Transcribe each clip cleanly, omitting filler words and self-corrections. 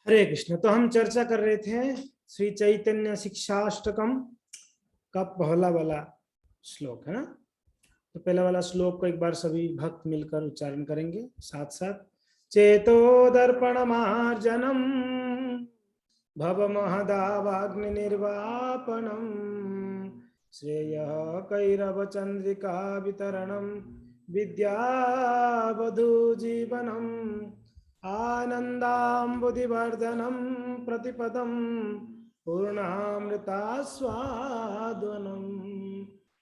हरे कृष्ण। तो हम चर्चा कर रहे थे श्री चैतन्य शिक्षाष्टकम का पहला वाला श्लोक है ना। तो पहला वाला श्लोक को एक बार सभी भक्त मिलकर उच्चारण करेंगे साथ साथ। चेतो दर्पण मार्जनम भव महदावाग्नि निर्वापणम श्रेय कैरव चंद्रिका वितरणम विद्यावधू जीवनम आनंदाम्बुधिवर्धनम प्रतिपदम पूर्णामृतास्वादनम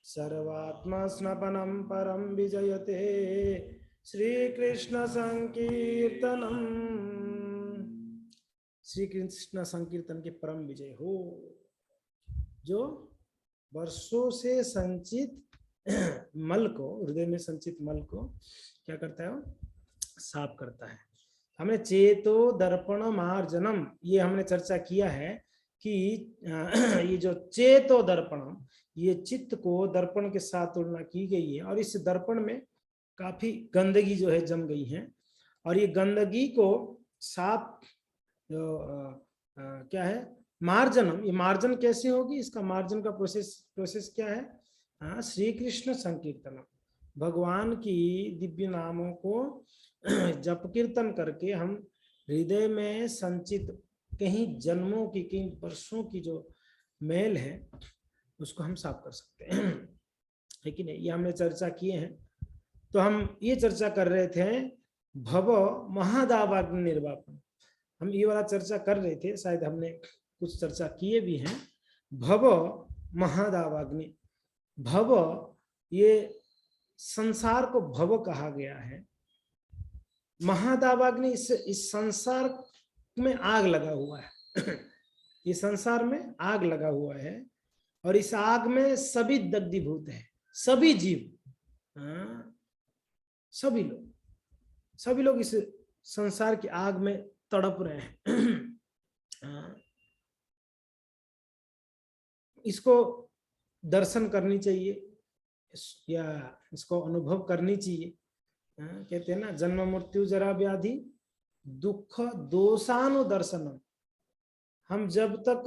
सर्वात्मस्नपनम परम विजयते श्री कृष्ण संकीर्तनम। श्री कृष्ण संकीर्तन के परम विजय हो, जो वर्षों से संचित मल को, हृदय में संचित मल को क्या करता है, वो साफ करता है। हमने चेतो दर्पण मार्जनम ये हमने चर्चा किया है कि ये जो चेतो दर्पणम, ये चित्त को दर्पण के साथ तुलना की गई है और इस दर्पण में काफी गंदगी जो है जम गई है और ये गंदगी को साफ क्या है, मार्जनम। ये मार्जन कैसे होगी, इसका मार्जन का प्रोसेस क्या है? हाँ, श्री कृष्ण संकीर्तनम, भगवान की दिव्य नामों को जप कीर्तन करके हम हृदय में संचित कहीं जन्मों की, कहीं वर्षों की जो मैल है उसको हम साफ कर सकते हैं, है कि नहीं? ये हमने चर्चा किए हैं। तो हम ये चर्चा कर रहे थे भव महादावाग्नि निर्वापन, हम ये वाला चर्चा कर रहे थे, शायद हमने कुछ चर्चा किए भी हैं। भव महादावाग्नि, भव ये संसार को भव कहा गया है। महादावाग्नि इस संसार में आग लगा हुआ है इस संसार में आग लगा हुआ है और इस आग में सभी दग्धीभूत है, सभी जीव, सभी लोग इस संसार की आग में तड़प रहे हैं इसको दर्शन करनी चाहिए या इसको अनुभव करनी चाहिए। कहते हैं ना, जन्म मृत्यु जरा व्याधि दुख दोषानुदर्शनम। हम जब तक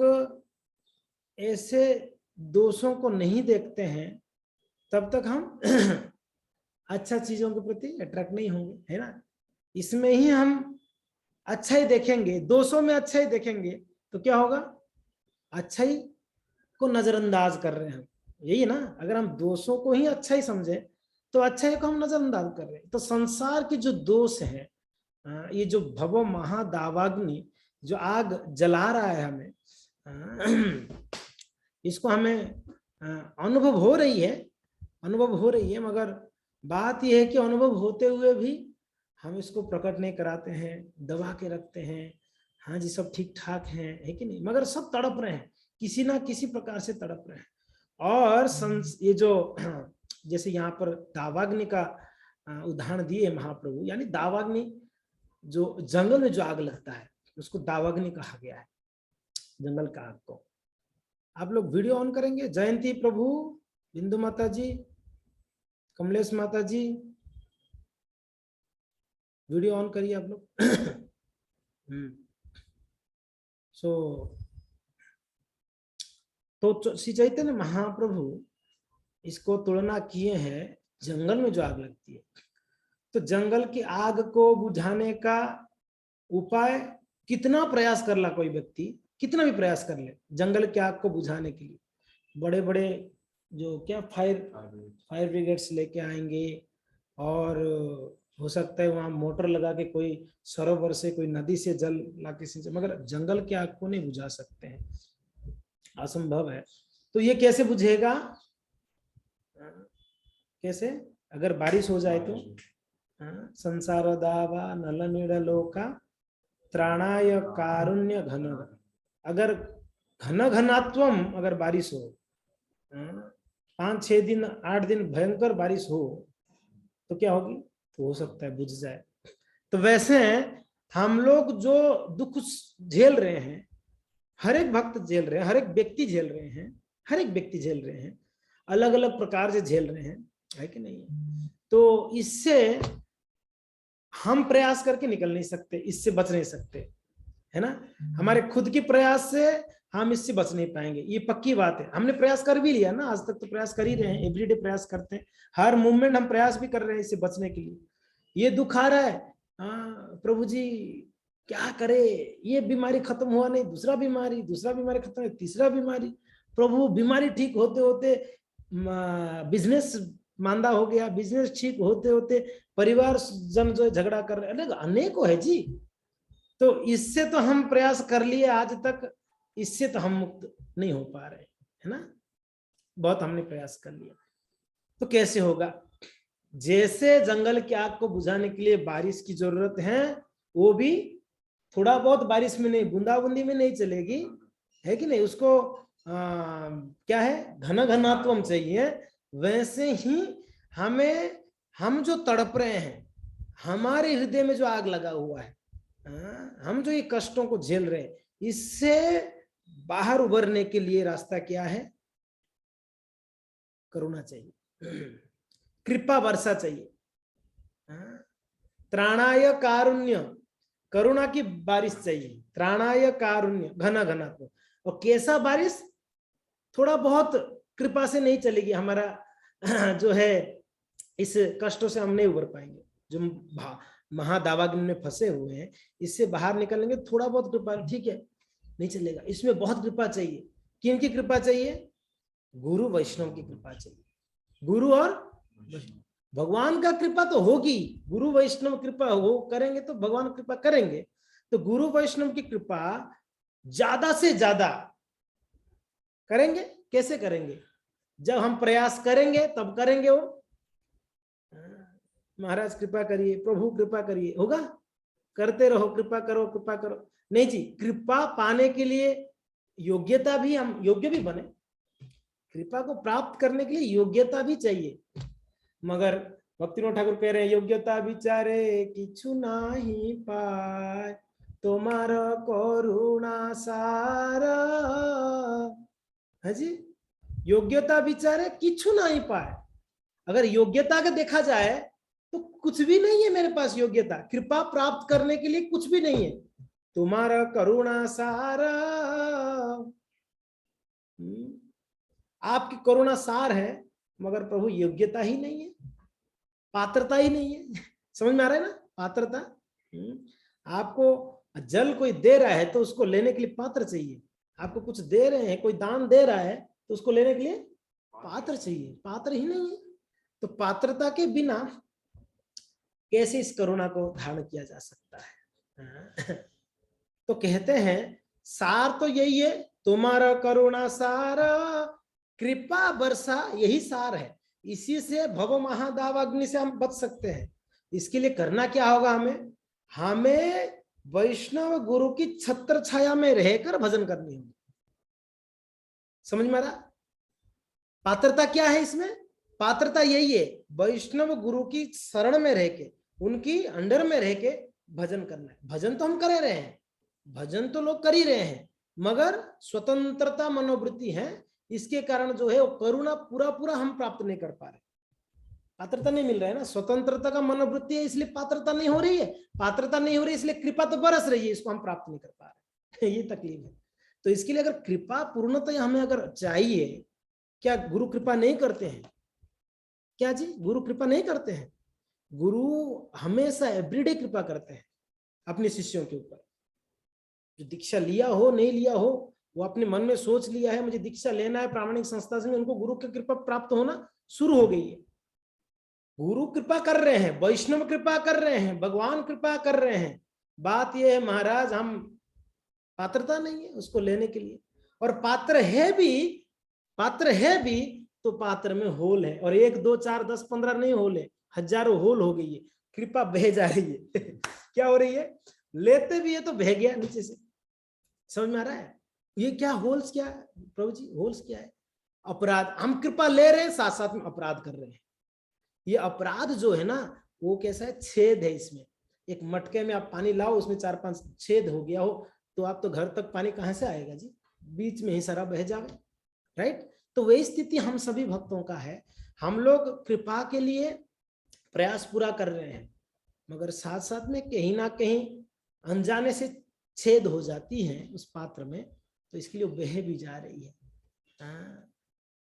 ऐसे दोषों को नहीं देखते हैं तब तक हम अच्छा चीजों के प्रति अट्रैक्ट नहीं होंगे, है ना। इसमें ही हम अच्छा ही देखेंगे, दोषों में अच्छा ही देखेंगे तो क्या होगा, अच्छाई को नजरअंदाज कर रहे हैं हम, यही ना। अगर हम दोषों को ही अच्छा ही समझे तो अच्छाई को हम नजरअंदाज कर रहे हैं। तो संसार के जो दोष है, ये जो भव महादावाग्नि जो आग जला रहा है हमें, इसको हमें अनुभव हो रही है, मगर बात यह है कि अनुभव होते हुए भी हम इसको प्रकट नहीं कराते हैं, दबा के रखते हैं। हाँ जी, सब ठीक ठाक है कि नहीं, मगर सब तड़प रहे हैं, किसी ना किसी प्रकार से तड़प रहे हैं। और ये जो जैसे यहाँ पर दावाग्नि का उदाहरण दिए महाप्रभु, यानी दावाग्नि जो जंगल में जो आग लगता है उसको दावाग्नि कहा गया है, जंगल का आग को। आप लोग वीडियो ऑन करेंगे? जयंती प्रभु, बिंदु माता जी, कमलेश माता जी, वीडियो ऑन करिए आप लोग तो श्री चैतन्य महाप्रभु इसको तुलना किए हैं जंगल में जो आग लगती है। तो जंगल की आग को बुझाने का उपाय, कितना प्रयास कर ला कोई व्यक्ति, कितना भी प्रयास कर ले जंगल की आग को बुझाने के लिए, बड़े बड़े जो क्या फायर ब्रिगेड्स लेके आएंगे और हो सकता है वहां मोटर लगा के कोई सरोवर से, कोई नदी से जल लाके सिंचे, मगर जंगल की आग को नहीं बुझा सकते हैं, असंभव है। तो ये कैसे बुझेगा? कैसे? अगर बारिश हो जाए तो संसार दावा नल नीड़लोका त्राणाय कारुण्य घन, अगर घन घनात्वम अगर बारिश हो, 5-6 दिन 8 दिन भयंकर बारिश हो तो क्या होगी? तो हो सकता है बुझ जाए। तो वैसे हम लोग जो दुख झेल रहे हैं, हर एक भक्त झेल रहे हैं, हर एक व्यक्ति झेल रहे हैं, अलग अलग प्रकार से झेल रहे हैं, है कि नहीं? तो इससे हम प्रयास करके निकल नहीं सकते, इससे बच नहीं सकते, है ना। हमारे खुद के प्रयास से हम इससे बच नहीं पाएंगे, ये पक्की बात है। हमने प्रयास कर भी लिया ना, आज तक तो प्रयास कर ही रहे हैं, एवरीडे प्रयास करते हैं, हर मूवमेंट हम प्रयास भी कर रहे हैं इससे बचने के लिए। ये दुख आ रहा है, हाँ प्रभु जी क्या करे, ये बीमारी खत्म हुआ नहीं, दूसरा बीमारी खत्म है, तीसरा बीमारी। प्रभु बीमारी ठीक होते होते बिजनेस मांदा हो गया, बिजनेस ठीक होते होते परिवार जन जो झगड़ा कर रहे, अनेकों है जी। तो इससे तो हम प्रयास कर लिए आज तक, इससे तो हम मुक्त नहीं हो पा रहे, है ना। बहुत हमने प्रयास कर लिया, तो कैसे होगा। जैसे जंगल की आग को बुझाने के लिए बारिश की जरूरत है, वो भी थोड़ा बहुत बारिश में नहीं, बूंदाबूंदी में नहीं चलेगी, है कि नहीं। उसको क्या है, घन घनात्वम चाहिए। वैसे ही हमें, हम जो तड़प रहे हैं, हमारे हृदय में जो आग लगा हुआ है, हम जो ये कष्टों को झेल रहे हैं, इससे बाहर उभरने के लिए रास्ता क्या है, करुणा चाहिए, कृपा वर्षा चाहिए, त्राणाय कारुण्य, करुणा की बारिश चाहिए, त्राणाय कारुण्य घना घनात्म। और कैसा बारिश, थोड़ा बहुत कृपा से नहीं चलेगी, हमारा जो है इस कष्टों से हम नहीं उबर पाएंगे, जो महादावाग्नि में फंसे हुए हैं, इससे बाहर निकलेंगे थोड़ा बहुत कृपा, ठीक है, नहीं चलेगा, इसमें बहुत कृपा चाहिए। किन की कृपा चाहिए, गुरु वैष्णव की कृपा चाहिए। गुरु और भगवान का कृपा तो होगी, गुरु वैष्णव कृपा हो करेंगे तो भगवान कृपा करेंगे। तो गुरु वैष्णव की कृपा ज्यादा से ज्यादा करेंगे, कैसे करेंगे, जब हम प्रयास करेंगे तब करेंगे। वो महाराज कृपा करिए, प्रभु कृपा करिए, होगा, करते रहो, कृपा करो कृपा करो, नहीं जी। कृपा पाने के लिए योग्यता भी, हम योग्य भी बने, कृपा को प्राप्त करने के लिए योग्यता भी चाहिए। मगर भक्तिनाथ ठाकुर कह रहे हैं, योग्यता विचारे किछु नाही पाए, तुम्हारा करुणा सार, है जी। योग्यता विचारे किछु नहीं पाए, अगर योग्यता का देखा जाए तो कुछ भी नहीं है मेरे पास योग्यता, कृपा प्राप्त करने के लिए कुछ भी नहीं है। तुम्हारा करुणा सारा, आपकी करुणा सार है, मगर प्रभु योग्यता ही नहीं है, पात्रता ही नहीं है। समझ में आ रहा है ना, पात्रता। आपको जल कोई दे रहा है तो उसको लेने के लिए पात्र चाहिए, आपको कुछ दे रहे हैं, कोई दान दे रहा है तो उसको लेने के लिए पात्र चाहिए, पात्र ही नहीं है। तो पात्रता के बिना कैसे इस करुणा को धारण किया जा सकता है। तो कहते हैं सार तो यही है, तुम्हारा करुणा सार, कृपा वर्षा, यही सार है। इसी से भव महादावाग्नि से हम बच सकते हैं। इसके लिए करना क्या होगा, हमें वैष्णव गुरु की छत्र छाया में रहकर भजन करनी होगी। समझ में आ रहा, पात्रता क्या है इसमें, पात्रता यही है, वैष्णव गुरु की शरण में रह के, उनकी अंडर में रह के भजन करना है। भजन तो हम कर रहे हैं, भजन तो लोग कर ही रहे हैं, मगर स्वतंत्रता मनोवृत्ति है, इसके कारण जो है वो करुणा पूरा पूरा हम प्राप्त नहीं कर पा रहे, पात्रता नहीं मिल रहा है ना। स्वतंत्रता का मनोवृत्ति है, इसलिए पात्रता नहीं हो रही है, पात्रता नहीं हो रही इसलिए कृपा तो बरस रही है, इसको हम प्राप्त नहीं कर पा रहे। ये तकलीफ है। तो इसके लिए अगर कृपा पूर्णतः हमें अगर चाहिए, क्या गुरु कृपा नहीं करते हैं क्या जी, गुरु कृपा नहीं करते हैं। गुरु हमेशा एवरीडे कृपा करते हैं अपने शिष्यों के ऊपर। जो दीक्षा लिया हो नहीं लिया हो, वो अपने मन में सोच लिया है मुझे दीक्षा लेना है प्रामाणिक संस्था से, उनको गुरु की कृपा प्राप्त होना शुरू हो गई है। गुरु कृपा कर रहे हैं, वैष्णव कृपा कर रहे हैं, भगवान कृपा कर रहे हैं। बात यह है महाराज, हम पात्रता नहीं है उसको लेने के लिए, और पात्र है भी तो पात्र में होल है, और 1 2 4 10 15 नहीं होल है, हजारों होल हो गई है, कृपा बह जा रही है। क्या हो रही है, लेते भी है तो बह गया नीचे से। समझ में आ रहा है, ये क्या होल्स क्या है प्रभु जी, होल्स क्या है, अपराध। हम कृपा ले रहे हैं, साथ साथ में अपराध कर रहे हैं। ये अपराध जो है ना, वो कैसा है, छेद है इसमें। एक मटके में आप पानी लाओ, उसमें 4 5 छेद हो गया हो, तो आप तो घर तक पानी कहां से आएगा जी, बीच में ही सारा बह जावे, राइट। तो वही स्थिति हम सभी भक्तों का है। हम लोग कृपा के लिए प्रयास पूरा कर रहे हैं, मगर साथ साथ में कहीं ना कहीं अनजाने से छेद हो जाती हैं उस पात्र में, तो इसके लिए बह भी जा रही है।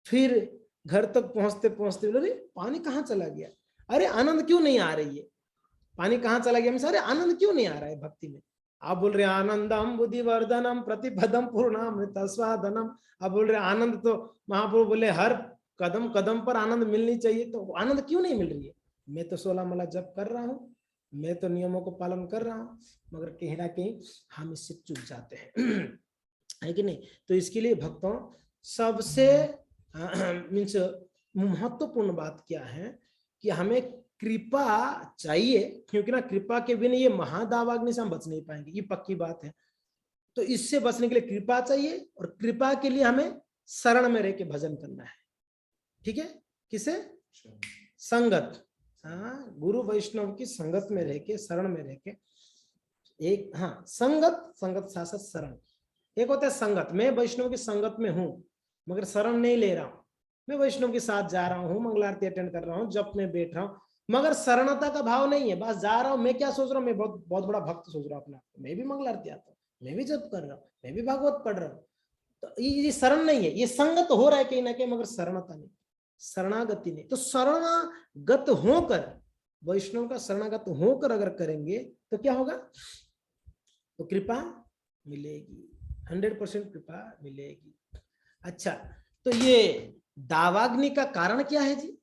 फिर घर तक पहुंचते पहुंचते बोले पानी कहाँ चला गया, अरे आनंद क्यों नहीं आ रही है, पानी कहाँ चला गया, अरे आनंद क्यों नहीं आ रहा है भक्ति में। आप बोल रहे आनंदम बुद्धिवर्धनम प्रतिपदम पूर्णामृत स्वादनम, आप बोल रहे आनंद तो महाप्रभु बोले हर कदम कदम पर आनंद मिलनी चाहिए, तो आनंद क्यों नहीं मिल रही है। मैं तो 16 माला जप कर रहा हूँ, मैं तो नियमों को पालन कर रहा हूँ, मगर कहीं ना कहीं हम इससे चूक जाते हैं है कि नहीं। तो इसके लिए भक्तों सबसे मीन्स महत्वपूर्ण बात क्या है कि हमें कृपा चाहिए, क्योंकि ना कृपा के बिना ये महादावाग्नि से हम बच नहीं पाएंगे, ये पक्की बात है। तो इससे बचने के लिए कृपा चाहिए, और कृपा के लिए हमें शरण में रह के भजन करना है। ठीक है, किसे संगत, हाँ गुरु वैष्णव की संगत में रह के, शरण में रह के, एक हाँ संगत, संगत साथ शरण। एक होता है संगत, मैं वैष्णव की संगत में हूं मगर शरण नहीं ले रहा हूं, मैं वैष्णव के साथ जा रहा हूँ, मंगलारती अटेंड कर रहा हूँ, जप में बैठ रहा हूँ, मगर शरणता का भाव नहीं है, बस जा रहा हूँ। मैं क्या सोच रहा हूँ, मैं बहुत बहुत बड़ा भक्त सोच रहा हूँ अपना, मैं भी मंगलारती आता हूँ, मैं भी जप कर रहा हूँ, मैं भी भागवत पढ़ रहा हूँ। तो ये शरण नहीं है, ये संगत हो रहा है कहीं ना कहीं, मगर शरणता नहीं, शरणागति नहीं। तो शरणागत होकर, वैष्णव का शरणागत होकर अगर करेंगे तो क्या होगा, तो कृपा मिलेगी, 100% कृपा मिलेगी। अच्छा, तो ये दावाग्नि का कारण क्या है जी,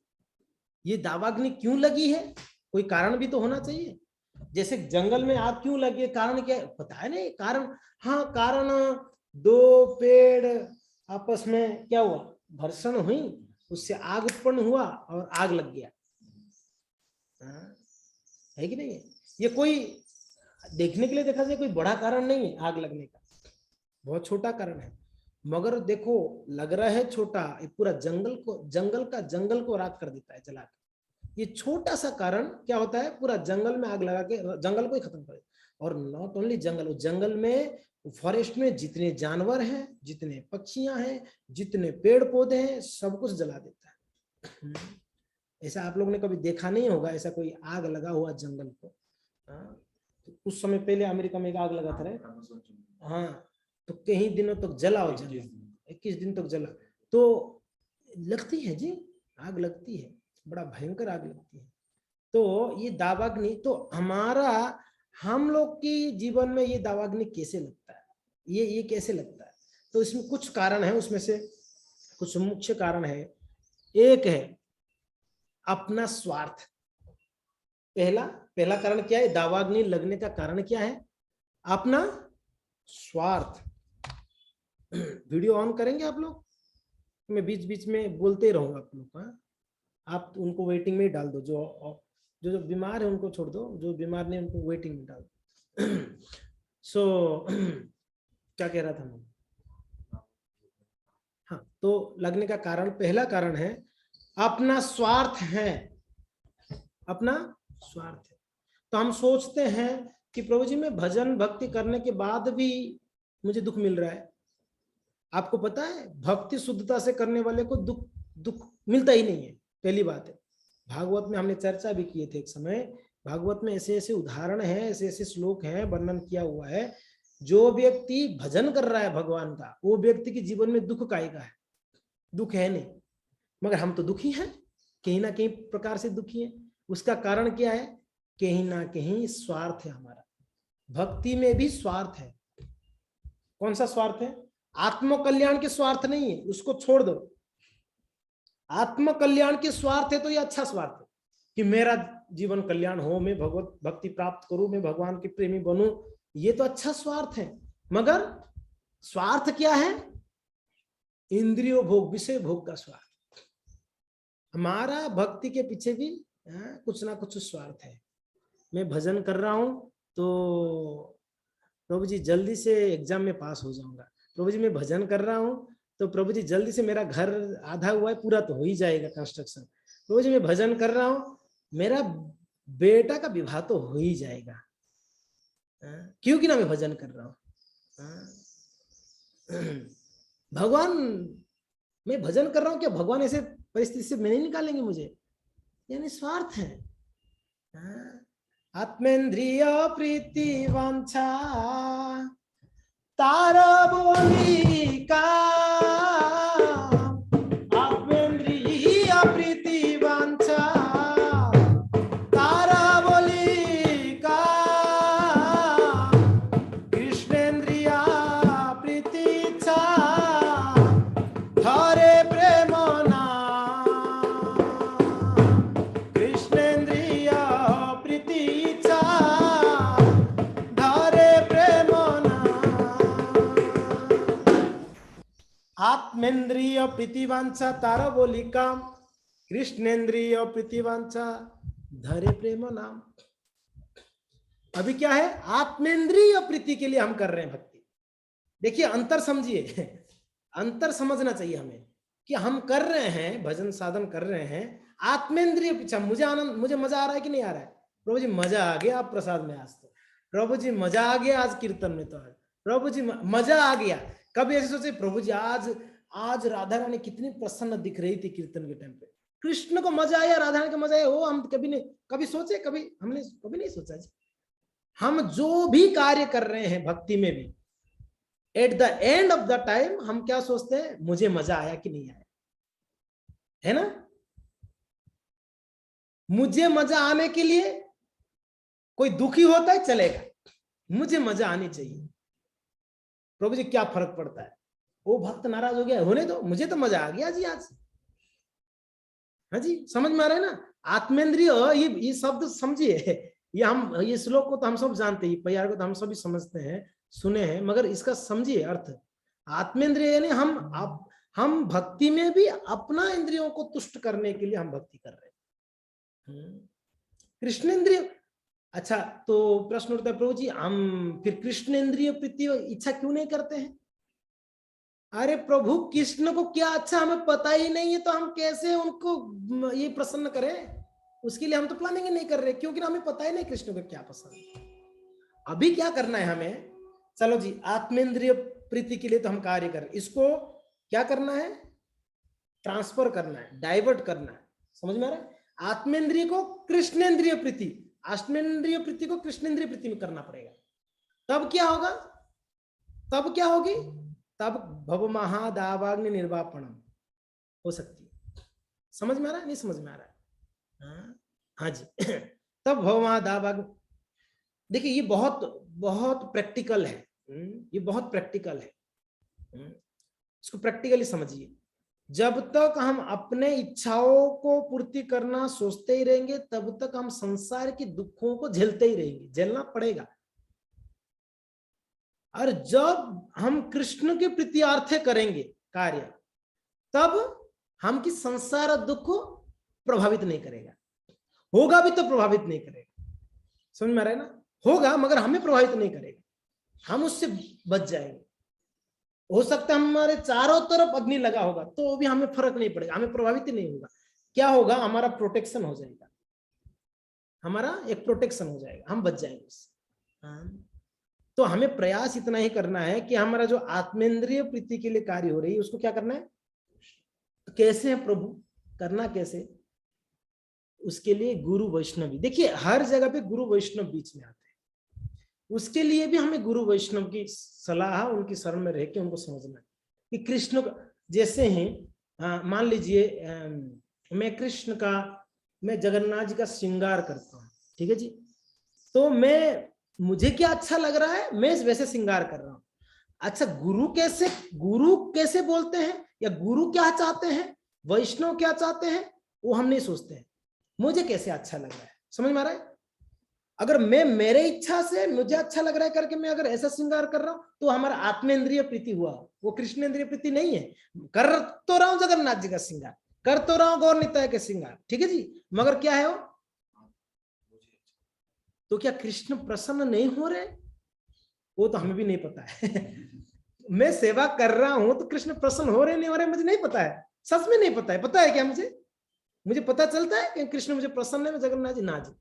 ये दावाग्नि क्यों लगी है, कोई कारण भी तो होना चाहिए। जैसे जंगल में आग क्यों लगी है, कारण क्या है पता है नहीं, कारण, हाँ कारण, दो पेड़ आपस में क्या हुआ, घर्षण हुई, उससे आग उत्पन्न हुआ और आग लग गया, है कि नहीं है। ये कोई देखने के लिए देखा जाए कोई बड़ा कारण नहीं है आग लगने का, बहुत छोटा कारण है, मगर देखो लग रहा है छोटा, ये पूरा जंगल को राख कर देता है जला के। ये छोटा सा कारण क्या होता है, पूरा जंगल में आग लगा के जंगल को ही खत्म कर देता। और नॉट ओनली जंगल, जंगल में फॉरेस्ट में जितने जानवर हैं, जितने पक्षियां हैं, जितने पेड़ पौधे हैं, सब कुछ जला देता है। ऐसा आप लोगों ने कभी देखा नहीं होगा, ऐसा कोई आग लगा हुआ जंगल को। उस समय पहले अमेरिका में एक आग लगा था, हाँ, तो कई दिनों तक जला हो, 21 दिन तक जला। तो लगती है जी, आग लगती है, बड़ा भयंकर आग लगती है। तो ये दावाग्नि, तो हमारा, हम लोग की जीवन में ये दावाग्नि कैसे लगता है, ये कैसे लगता है, तो इसमें कुछ कारण है, उसमें से कुछ मुख्य कारण है। एक है अपना स्वार्थ। पहला कारण क्या है, दावाग्नि लगने का कारण क्या है, अपना स्वार्थ। वीडियो ऑन करेंगे आप लोग, मैं बीच बीच में बोलते रहूंगा आप लोग का, आप उनको वेटिंग में ही डाल दो, जो बीमार है उनको छोड़ दो, जो बीमार नहीं उनको वेटिंग में डाल दो। सो क्या कह रहा था मैं, हाँ, तो लगने का कारण, पहला कारण है अपना स्वार्थ है, अपना स्वार्थ है। तो हम सोचते हैं कि प्रभु जी मैं भजन भक्ति करने के बाद भी मुझे दुख मिल रहा है। आपको पता है भक्ति शुद्धता से करने वाले को दुख मिलता ही नहीं है, पहली बात है। भागवत में हमने चर्चा भी किए थे एक समय, भागवत में ऐसे ऐसे उदाहरण हैं, ऐसे ऐसे श्लोक हैं, वर्णन किया हुआ है, जो व्यक्ति भजन कर रहा है भगवान का, वो व्यक्ति के जीवन में दुख काएगा है, दुख है नहीं, मगर हम तो दुखी हैं, कहीं ना कहीं प्रकार से दुखी हैं। उसका कारण क्या है, कहीं ना कहीं स्वार्थ है हमारा, भक्ति में भी स्वार्थ है। कौन सा स्वार्थ है, आत्म कल्याण के स्वार्थ नहीं है, उसको छोड़ दो। आत्म कल्याण के स्वार्थ है तो ये अच्छा स्वार्थ है कि मेरा जीवन कल्याण हो, मैं भगवत भक्ति प्राप्त करूं, मैं भगवान के प्रेमी बनूं, ये तो अच्छा स्वार्थ है। मगर स्वार्थ क्या है, इंद्रियों भोग, विषय भोग का स्वार्थ। हमारा भक्ति के पीछे भी कुछ ना कुछ स्वार्थ है। मैं भजन कर रहा हूं तो प्रभु जी जल्दी से एग्जाम में पास हो जाऊंगा, प्रभु जी मैं भजन कर रहा हूं तो प्रभु जी जल्दी से मेरा घर आधा हुआ है पूरा तो हो ही जाएगा कंस्ट्रक्शन, प्रभु जी मैं भजन कर रहा हूं मेरा बेटा का विवाह तो हो ही जाएगा, क्योंकि ना मैं भजन कर रहा हूं। भगवान, मैं भजन कर रहा हूं, क्या भगवान ऐसे परिस्थिति से नहीं निकालेंगे मुझे, यानी स्वार्थ है। आत्मेन्द्रिय प्रीति वांछा तारा बोली का, आत्मेन्द्रिय प्रीति वांछा तारा बोली का, कृष्णेन्द्रिय प्रीति इच्छा धरे प्रेम नाम, कृष्णेन्द्रिय प्रीति इच्छा धरे प्रेम नाम, आत्मेन्द्रिय प्रीतिवांछा तारा बोली काम, कृष्णेन्द्रिय प्रीतिवांछा धरे प्रेम नाम। अभी क्या है, आत्मेन्द्रिय प्रीति के लिए हम कर रहे हैं भक्ति। देखिए अंतर समझिए, अंतर समझना चाहिए हमें कि हम कर रहे हैं भजन साधन कर रहे हैं आत्मेन्द्रिय पीछा। मुझे आनंद, मुझे मजा आ रहा है कि नहीं आ रहा है? प्रभु जी मजा आ गया आप प्रसाद में आज तो, प्रभु जी मजा आ गया आज कीर्तन में तो, आज प्रभु जी मजा आ गया। कभी ऐसे सोचे प्रभु जी आज राधा रानी कितनी प्रसन्न दिख रही थी कीर्तन के टाइम पे, कृष्ण को मजा आया, राधा रानी को मजा आया, वो हम कभी सोचे, हमने कभी नहीं सोचा जी। हम जो भी कार्य कर रहे हैं भक्ति में भी, at the end of the time हम क्या सोचते हैं, मुझे मजा आया कि नहीं आया, है ना? मुझे मजा आने के लिए कोई दुखी होता है चलेगा, मुझे मजा आनी चाहिए। प्रभु जी क्या फर्क पड़ता है, वो भक्त नाराज हो गया होने दो, मुझे तो मजा आ गया जी आज। हाँ जी, समझ में आ रहा है ना? आत्मेंद्रिय, ये शब्द समझिए, ये श्लोक को तो हम सब जानते हैं, परिवार को तो हम सभी समझते हैं, सुने हैं, मगर इसका समझिए अर्थ। आत्मेंद्रिय यानी हम भक्ति में भी अपना इंद्रियों को तुष्ट करने के लिए हम भक्ति कर रहे हैं। कृष्णेंद्रिय, अच्छा तो प्रश्न उठता है प्रभु जी हम फिर कृष्णेंद्रिय प्रीति इच्छा क्यों नहीं करते हैं? अरे प्रभु कृष्ण को क्या अच्छा हमें पता ही नहीं है, तो हम कैसे उनको ये प्रसन्न करें? उसके लिए हम तो प्लानिंग ही नहीं कर रहे, क्योंकि हमें पता ही नहीं कृष्ण को क्या पसंद है। अभी क्या करना है हमें, चलो जी आत्मेंद्रिय प्रीति के लिए तो हम कार्य कर रहे, इसको क्या करना है, ट्रांसफर करना है, डाइवर्ट करना है। समझ में आ रहा है? आत्मेंद्रिय को कृष्णेंद्रिय प्रीति, अष्टेंद्रिय प्रीति को कृष्णेंद्रिय प्रीति में करना पड़ेगा। तब क्या होगा, तब क्या होगी, तब भव महादावाग्नि निर्वापणम हो सकती है। समझ में आ रहा है? नहीं समझ में आ रहा है? हाँ जी। तब भव महादावाग्नि, देखिए ये बहुत बहुत प्रैक्टिकल है, ये बहुत प्रैक्टिकल है, इसको प्रैक्टिकली समझिए। जब तक हम अपने इच्छाओं को पूर्ति करना सोचते ही रहेंगे, तब तक हम संसार के दुखों को झेलते ही रहेंगे, झेलना पड़ेगा। और जब हम कृष्ण के प्रीत्यार्थे करेंगे कार्य, तब हम की संसार दुख को प्रभावित नहीं करेगा, होगा भी तो प्रभावित नहीं करेगा। समझ में आ रहा है ना? होगा मगर हमें प्रभावित नहीं करेगा, हम उससे बच जाएंगे। हो सकता है हमारे चारों तरफ अग्नि लगा होगा तो भी हमें फर्क नहीं पड़ेगा, हमें प्रभावित नहीं होगा। क्या होगा, हमारा प्रोटेक्शन हो जाएगा, हमारा एक प्रोटेक्शन हो जाएगा, हम बच जाएंगे उससे। तो हमें प्रयास इतना ही करना है कि हमारा जो आत्मेंद्रिय प्रीति के लिए कार्य हो रही है उसको क्या करना है, तो कैसे है प्रभु, करना कैसे, उसके लिए गुरु वैष्णवी। देखिए हर जगह पे गुरु वैष्णव बीच में आते हैं, उसके लिए भी हमें गुरु वैष्णव की सलाह, उनकी शरण में रह के उनको समझना है कि कृष्ण जैसे ही मान लीजिए मैं कृष्ण का, मैं जगन्नाथ जी का श्रृंगार करता हूँ, ठीक है जी, तो मुझे क्या अच्छा लग रहा है मैं वैसे श्रृंगार कर रहा हूं। अच्छा गुरु कैसे बोलते हैं, या गुरु क्या चाहते हैं, वैष्णव क्या चाहते हैं, वो हम नहीं सोचते हैं, मुझे कैसे अच्छा लग रहा है। समझ में आ रहा है? अगर मैं मेरे इच्छा से मुझे अच्छा लग रहा है करके मैं अगर ऐसा श्रृंगार कर रहा हूं तो हमारा आत्मेंद्रिय प्रीति हुआ, वो कृष्णेंद्रिय प्रीति नहीं है। कर तो रहा हूं जगन्नाथ जी का श्रृंगार, कर तो रहा हूं गौर निताय के श्रृंगार, ठीक है जी, मगर क्या है वो, तो क्या कृष्ण प्रसन्न नहीं हो रहे, वो तो हमें भी नहीं पता है। मैं सेवा कर रहा हूं तो कृष्ण प्रसन्न हो रहे नहीं हो रहे मुझे नहीं पता है, सच में नहीं पता है। पता है क्या मुझे पता चलता है कि कृष्ण मुझे प्रसन्न है, जगन्नाथ जी ना जी,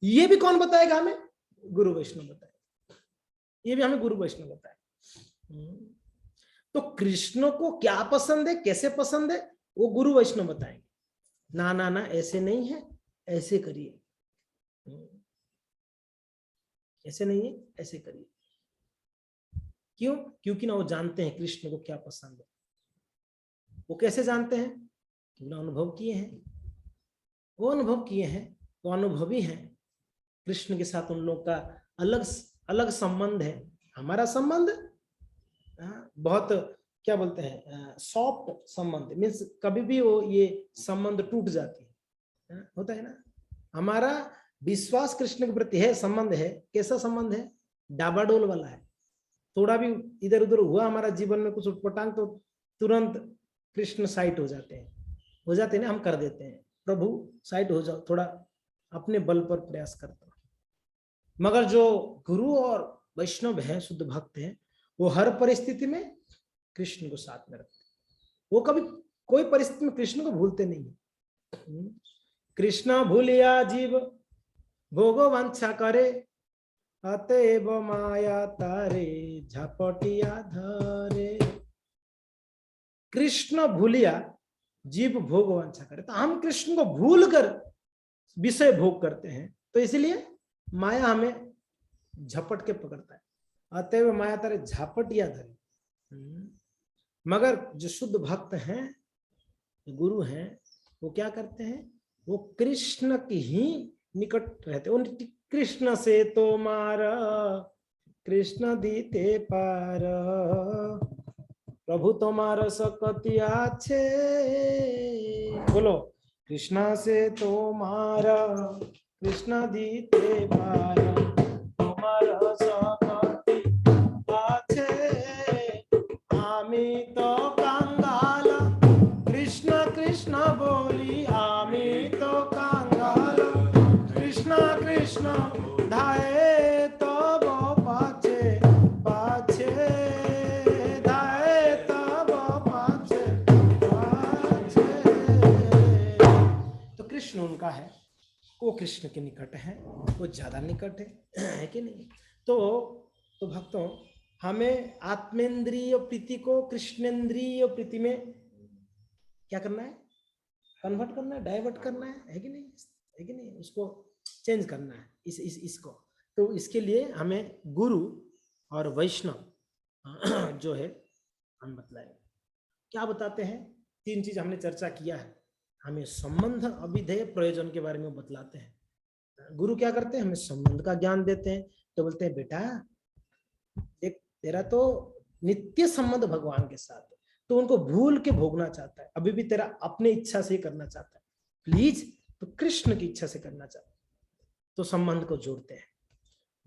ये भी कौन बताएगा हमें, गुरु वैष्णव बताएगा, ये भी हमें गुरु वैष्णव बताएगा। तो कृष्ण को क्या पसंद है, कैसे पसंद है, वो गुरु वैष्णव बताएंगे। ना ना ना ऐसे नहीं है, ऐसे करिए। ऐसे नहीं है, ऐसे करिए। क्यों? क्योंकि ना वो जानते हैं कृष्ण को क्या पसंद है। वो कैसे जानते हैं? क्योंकि अनुभव किए हैं, वो अनुभव किए हैं, वो अनुभवी हैं। कृष्ण के साथ उन लोगों का अलग अलग संबंध है। हमारा संबंध बहुत क्या बोलते हैं, सॉफ्ट संबंध, मीन्स कभी भी वो ये संबंध टूट जाती है, होता है ना। हमारा विश्वास कृष्ण के प्रति है, संबंध है। कैसा संबंध है? डाबाडोल वाला है। थोड़ा भी इधर उधर हुआ हमारा जीवन में कुछ उटपटांग, तो तुरंत कृष्ण साइट हो जाते हैं ना, हम कर देते हैं, प्रभु साइट हो जाओ, थोड़ा अपने बल पर प्रयास करता हूं। मगर जो गुरु और वैष्णव है, शुद्ध भक्त है, वो हर परिस्थिति में कृष्ण को साथ में रखते हैं। वो कभी कोई परिस्थिति में कृष्ण को भूलते नहीं है। कृष्ण भूलिया जीव भोगो वांछा करे, अतएव माया तारे झपटिया धरे। कृष्ण भूलिया जीव भोग वांछा करे, तो हम कृष्ण को भूल कर विषय भोग करते हैं, तो इसलिए माया हमें झपट के पकड़ता है। अतएव माया तारे झपटिया धरे। मगर जो शुद्ध भक्त हैं, गुरु हैं, वो क्या करते हैं? वो कृष्ण की ही निकट रहते। उन कृष्ण से तो मारा कृष्ण दीते पार, प्रभु तुम्हारा सकति आछे। बोलो, कृष्ण से तो मारा कृष्ण दीते पार, तुम्हारा सकति आछे। आमी तो कंगाल कृष्ण कृष्ण बोली, आमी तो कंगाल कृष्ण कृष्ण धाये तो वो पाछे पाछे, धाये तो वो पाछे पाछे। तो कृष्ण उनका है, वो कृष्ण के निकट है, वो ज्यादा निकट है कि नहीं? तो भक्तों, हमें आत्मेंद्रिय प्रीति को कृष्णेंद्रिय प्रीति में क्या करना है? कन्वर्ट करना है, डाइवर्ट करना है कि नहीं? है कि नहीं? उसको चेंज करना है इसको। तो इसके लिए हमें गुरु और वैष्णव जो है हम बतलाए। क्या बताते हैं? 3 चीज हमने चर्चा किया है। हमें संबंध, अभिधेय, प्रयोजन के बारे में बतलाते हैं। गुरु क्या करते हैं? हमें संबंध का ज्ञान देते हैं। तो बोलते हैं, बेटा देख, तेरा तो नित्य संबंध भगवान के साथ है, तो उनको भूल के भोगना चाहता है, अभी भी तेरा अपने इच्छा से ही करना चाहता है, प्लीज तो कृष्ण की इच्छा से करना चाहता है। तो संबंध को जोड़ते हैं।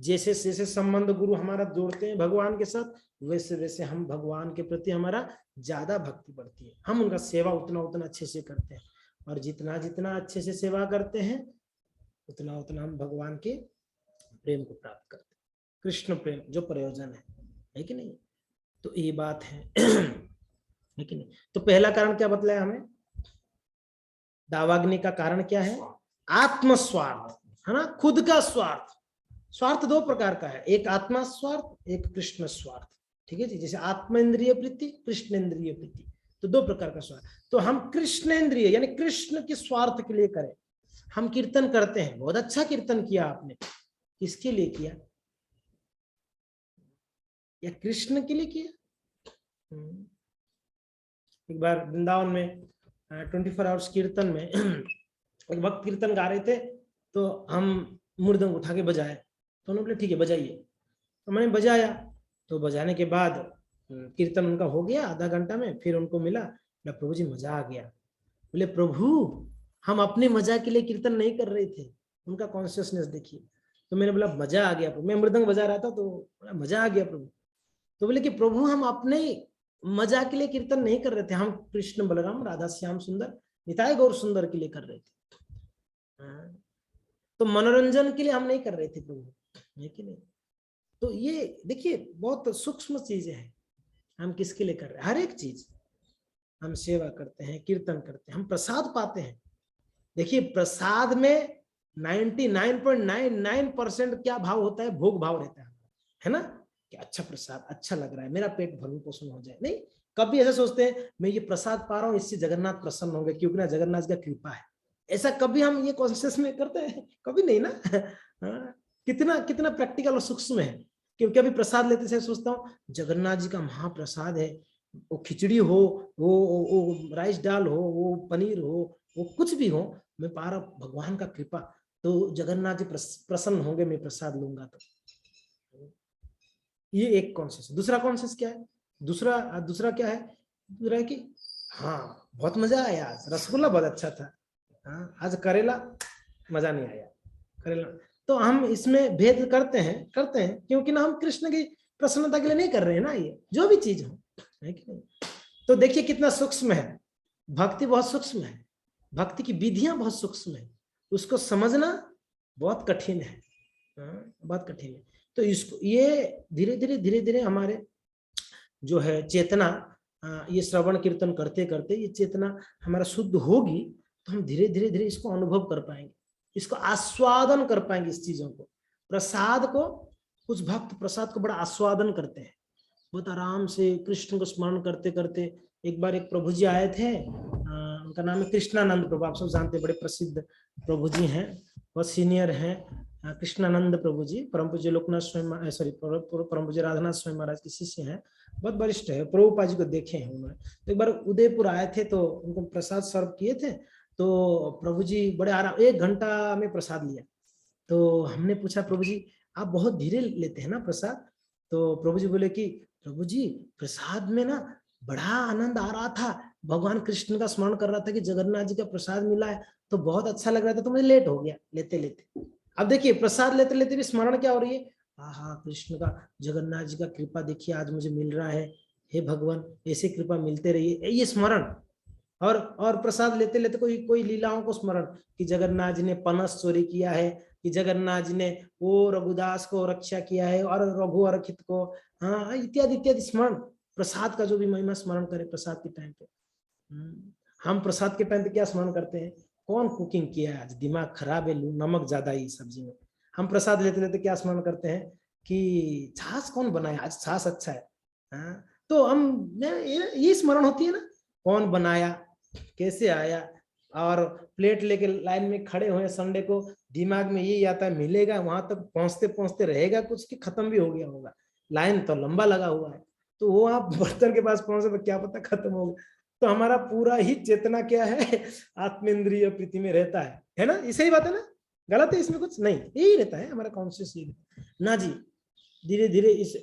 जैसे जैसे संबंध गुरु हमारा जोड़ते हैं भगवान के साथ, वैसे वैसे हम भगवान के प्रति हमारा ज्यादा भक्ति बढ़ती है। हम उनका सेवा उतना उतना अच्छे से करते हैं, और जितना जितना अच्छे से सेवा करते हैं, उतना उतना हम भगवान के प्रेम को प्राप्त करते हैं। कृष्ण प्रेम जो प्रयोजन है कि नहीं? तो ये बात है कि नहीं? तो पहला कारण क्या बतलाया हमें? दावाग्नि का कारण क्या है? आत्मस्वार्थ, है ना, खुद का स्वार्थ। स्वार्थ 2 प्रकार का है, एक आत्मा स्वार्थ, एक कृष्ण स्वार्थ। ठीक है जी? जैसे आत्मेंद्रिय प्रीति, कृष्णेंद्रिय प्रीति, तो 2 प्रकार का स्वार्थ। तो हम कृष्णेंद्रिय यानी कृष्ण के स्वार्थ के लिए करें। हम कीर्तन करते हैं, बहुत अच्छा कीर्तन किया आपने, किसके लिए किया? या कृष्ण के लिए किया? एक बार वृंदावन में 24 आवर्स कीर्तन में एक भक्त कीर्तन गा रहे थे, तो हम मृदंग उठा के बजाए, तो उन्होंने बोले ठीक है बजाइए। तो मैंने बजाया, तो बजाने के बाद कीर्तन उनका हो गया आधा घंटा में। फिर उनको मिला, प्रभु जी मजा आ गया। बोले प्रभु, हम अपने मजा के लिए कीर्तन नहीं कर रहे थे, उनका कॉन्शियसनेस देखिए। तो मैंने बोला मजा आ गया प्रभु, मैं मृदंग बजा रहा था, तो मजा आ गया प्रभु। तो बोले कि प्रभु, हम अपने मजा के लिए कीर्तन नहीं कर रहे थे, हम कृष्ण बलराम राधा श्याम सुंदर निताय गौर सुंदर के लिए कर रहे थे। तो मनोरंजन के लिए हम नहीं कर रहे थे प्रभु, है कि नहीं? तो ये देखिए बहुत सूक्ष्म चीजें हैं। हम किसके लिए कर रहे हैं? हर एक चीज, हम सेवा करते हैं, कीर्तन करते हैं, हम प्रसाद पाते हैं। देखिए प्रसाद में 99.99% क्या भाव होता है? भोग भाव रहता है ना, कि अच्छा प्रसाद अच्छा लग रहा है, मेरा पेट भरण पोषण हो जाए। नहीं, कभी ऐसा सोचते हैं मैं ये प्रसाद पा रहा हूँ, इससे जगन्नाथ प्रसन्न होंगे, क्योंकि ना जगन्नाथ का कृपा है। ऐसा कभी हम ये कॉन्शियस में करते हैं? कभी नहीं ना। कितना कितना प्रैक्टिकल और सूक्ष्म है। क्योंकि अभी प्रसाद लेते से सोचता हूँ जगन्नाथ जी का महाप्रसाद है, वो खिचड़ी हो, वो राइस दाल हो, वो पनीर हो, वो कुछ भी हो, मैं पा रहा भगवान का कृपा, तो जगन्नाथ जी प्रसन्न होंगे मैं प्रसाद लूंगा तो। ये एक कॉन्शियस। दूसरा कॉन्शियस क्या है? दूसरा दूसरा क्या है? दूसरा है कि हाँ बहुत मजा आया, आज रसगुल्ला बहुत अच्छा था, हाँ आज करेला मजा नहीं आया, करेला। तो हम इसमें भेद करते हैं क्योंकि ना हम कृष्ण की प्रसन्नता के लिए नहीं कर रहे हैं ना, ये जो भी चीज हो, है कि नहीं? तो देखिए कितना सूक्ष्म है, भक्ति बहुत सूक्ष्म है, भक्ति की विधियां बहुत सूक्ष्म है, उसको समझना बहुत कठिन है, बहुत कठिन है। तो इसको ये धीरे धीरे हमारे जो है चेतना, ये श्रवण कीर्तन करते करते ये चेतना हमारा शुद्ध होगी, तो हम धीरे धीरे इसको अनुभव कर पाएंगे, इसको आस्वादन कर पाएंगे इस चीजों को। प्रसाद को, कुछ भक्त प्रसाद को बड़ा आस्वादन करते हैं, बहुत आराम से कृष्ण को स्मरण करते करते। एक बार एक प्रभु जी आए थे, उनका नाम है कृष्णानंद प्रभु, आप सब जानते हैं, बड़े प्रसिद्ध प्रभु जी हैं, बहुत सीनियर हैं, कृष्णानंद प्रभु जी, परम पूज्य लोकनाथ स्वयं, सॉरी परम पूज्य राधानाथ स्वयं महाराज के शिष्य हैं, बहुत वरिष्ठ है, प्रभुपा जी को देखे हैं उन्होंने। तो एक बार उदयपुर आए थे तो उनको प्रसाद सर्व किए थे, तो प्रभु जी बड़े आराम 1 घंटा में प्रसाद लिया। तो हमने पूछा प्रभु जी आप बहुत धीरे लेते हैं ना प्रसाद? तो प्रभु जी बोले कि प्रभु जी प्रसाद में ना बड़ा आनंद आ रहा था, भगवान कृष्ण का स्मरण कर रहा था कि जगन्नाथ जी का प्रसाद मिला है, तो बहुत अच्छा लग रहा था, तो मुझे लेट हो गया लेते लेते। अब देखिए प्रसाद लेते लेते भी स्मरण क्या हो रही है, हाँ कृष्ण का, जगन्नाथ जी का कृपा देखिए आज मुझे मिल रहा है, हे भगवान ऐसे कृपा मिलते रहिए, ये स्मरण। और प्रसाद लेते लेते कोई कोई लीलाओं को स्मरण, कि जगन्नाथ जी ने पनस चोरी किया है, कि जगन्नाथ जी ने वो रघुदास को रक्षा किया है और रघु अर्खित को, हाँ इत्यादि इत्यादि स्मरण। प्रसाद का जो भी महिमा स्मरण करें प्रसाद के टाइम पे। हम प्रसाद के टाइम पे क्या स्मरण करते हैं, कौन कुकिंग किया है आज, दिमाग खराब है, नमक ज्यादा ही सब्जी में। हम प्रसाद लेते लेते क्या स्मरण करते हैं कि छाछ कौन बनाया आज, छाछ अच्छा है, हाँ? तो हम ये स्मरण होती है ना, कौन बनाया, कैसे आया, और प्लेट लेके लाइन में खड़े हुए संडे को, दिमाग में यही आता है मिलेगा, वहां तक पहुंचते पहुंचते रहेगा कुछ कि खत्म भी हो गया होगा, लाइन तो लंबा लगा हुआ है, तो वो आप बर्तन के पास पहुंचे तो क्या पता खत्म हो गया। तो हमारा पूरा ही चेतना क्या है, आत्मेंद्रिय प्रीति में रहता है ना, इसे ही बात है ना, गलत है इसमें कुछ नहीं, यही रहता है हमारा कॉन्शियस ना जी। धीरे धीरे इस,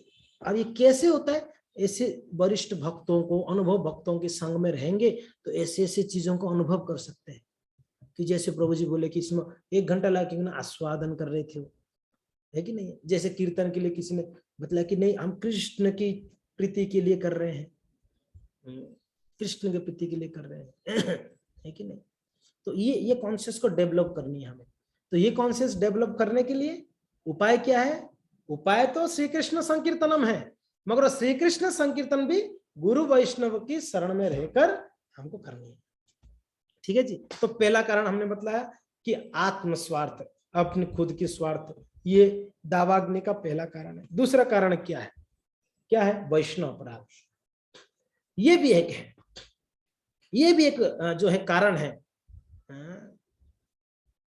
अब ये कैसे होता है, ऐसे वरिष्ठ भक्तों को, अनुभव भक्तों के संग में रहेंगे तो ऐसे ऐसे चीजों को अनुभव कर सकते हैं। कि जैसे प्रभु जी बोले कि इसमें 1 घंटा लगा क्यों ना आस्वादन कर रहे थे, है कि नहीं? जैसे कीर्तन के लिए किसी ने बताया कि नहीं हम कृष्ण की प्रीति के लिए कर रहे हैं, कृष्ण के प्रीति के लिए कर रहे हैं, है कि नहीं? तो ये कॉन्शियस को डेवलप करनी है हमें। तो ये कॉन्शियस डेवलप करने के लिए उपाय क्या है? उपाय तो श्री कृष्ण संकीर्तनम है, मगर श्री कृष्ण संकीर्तन भी गुरु वैष्णव की शरण में रहकर हमको करनी है। ठीक है जी। तो पहला कारण हमने बतलाया कि आत्मस्वार्थ, अपने खुद की स्वार्थ, ये दावाग्नि का पहला कारण है। दूसरा कारण क्या है? क्या है? वैष्णव अपराध। ये भी एक है, ये भी एक जो है कारण है।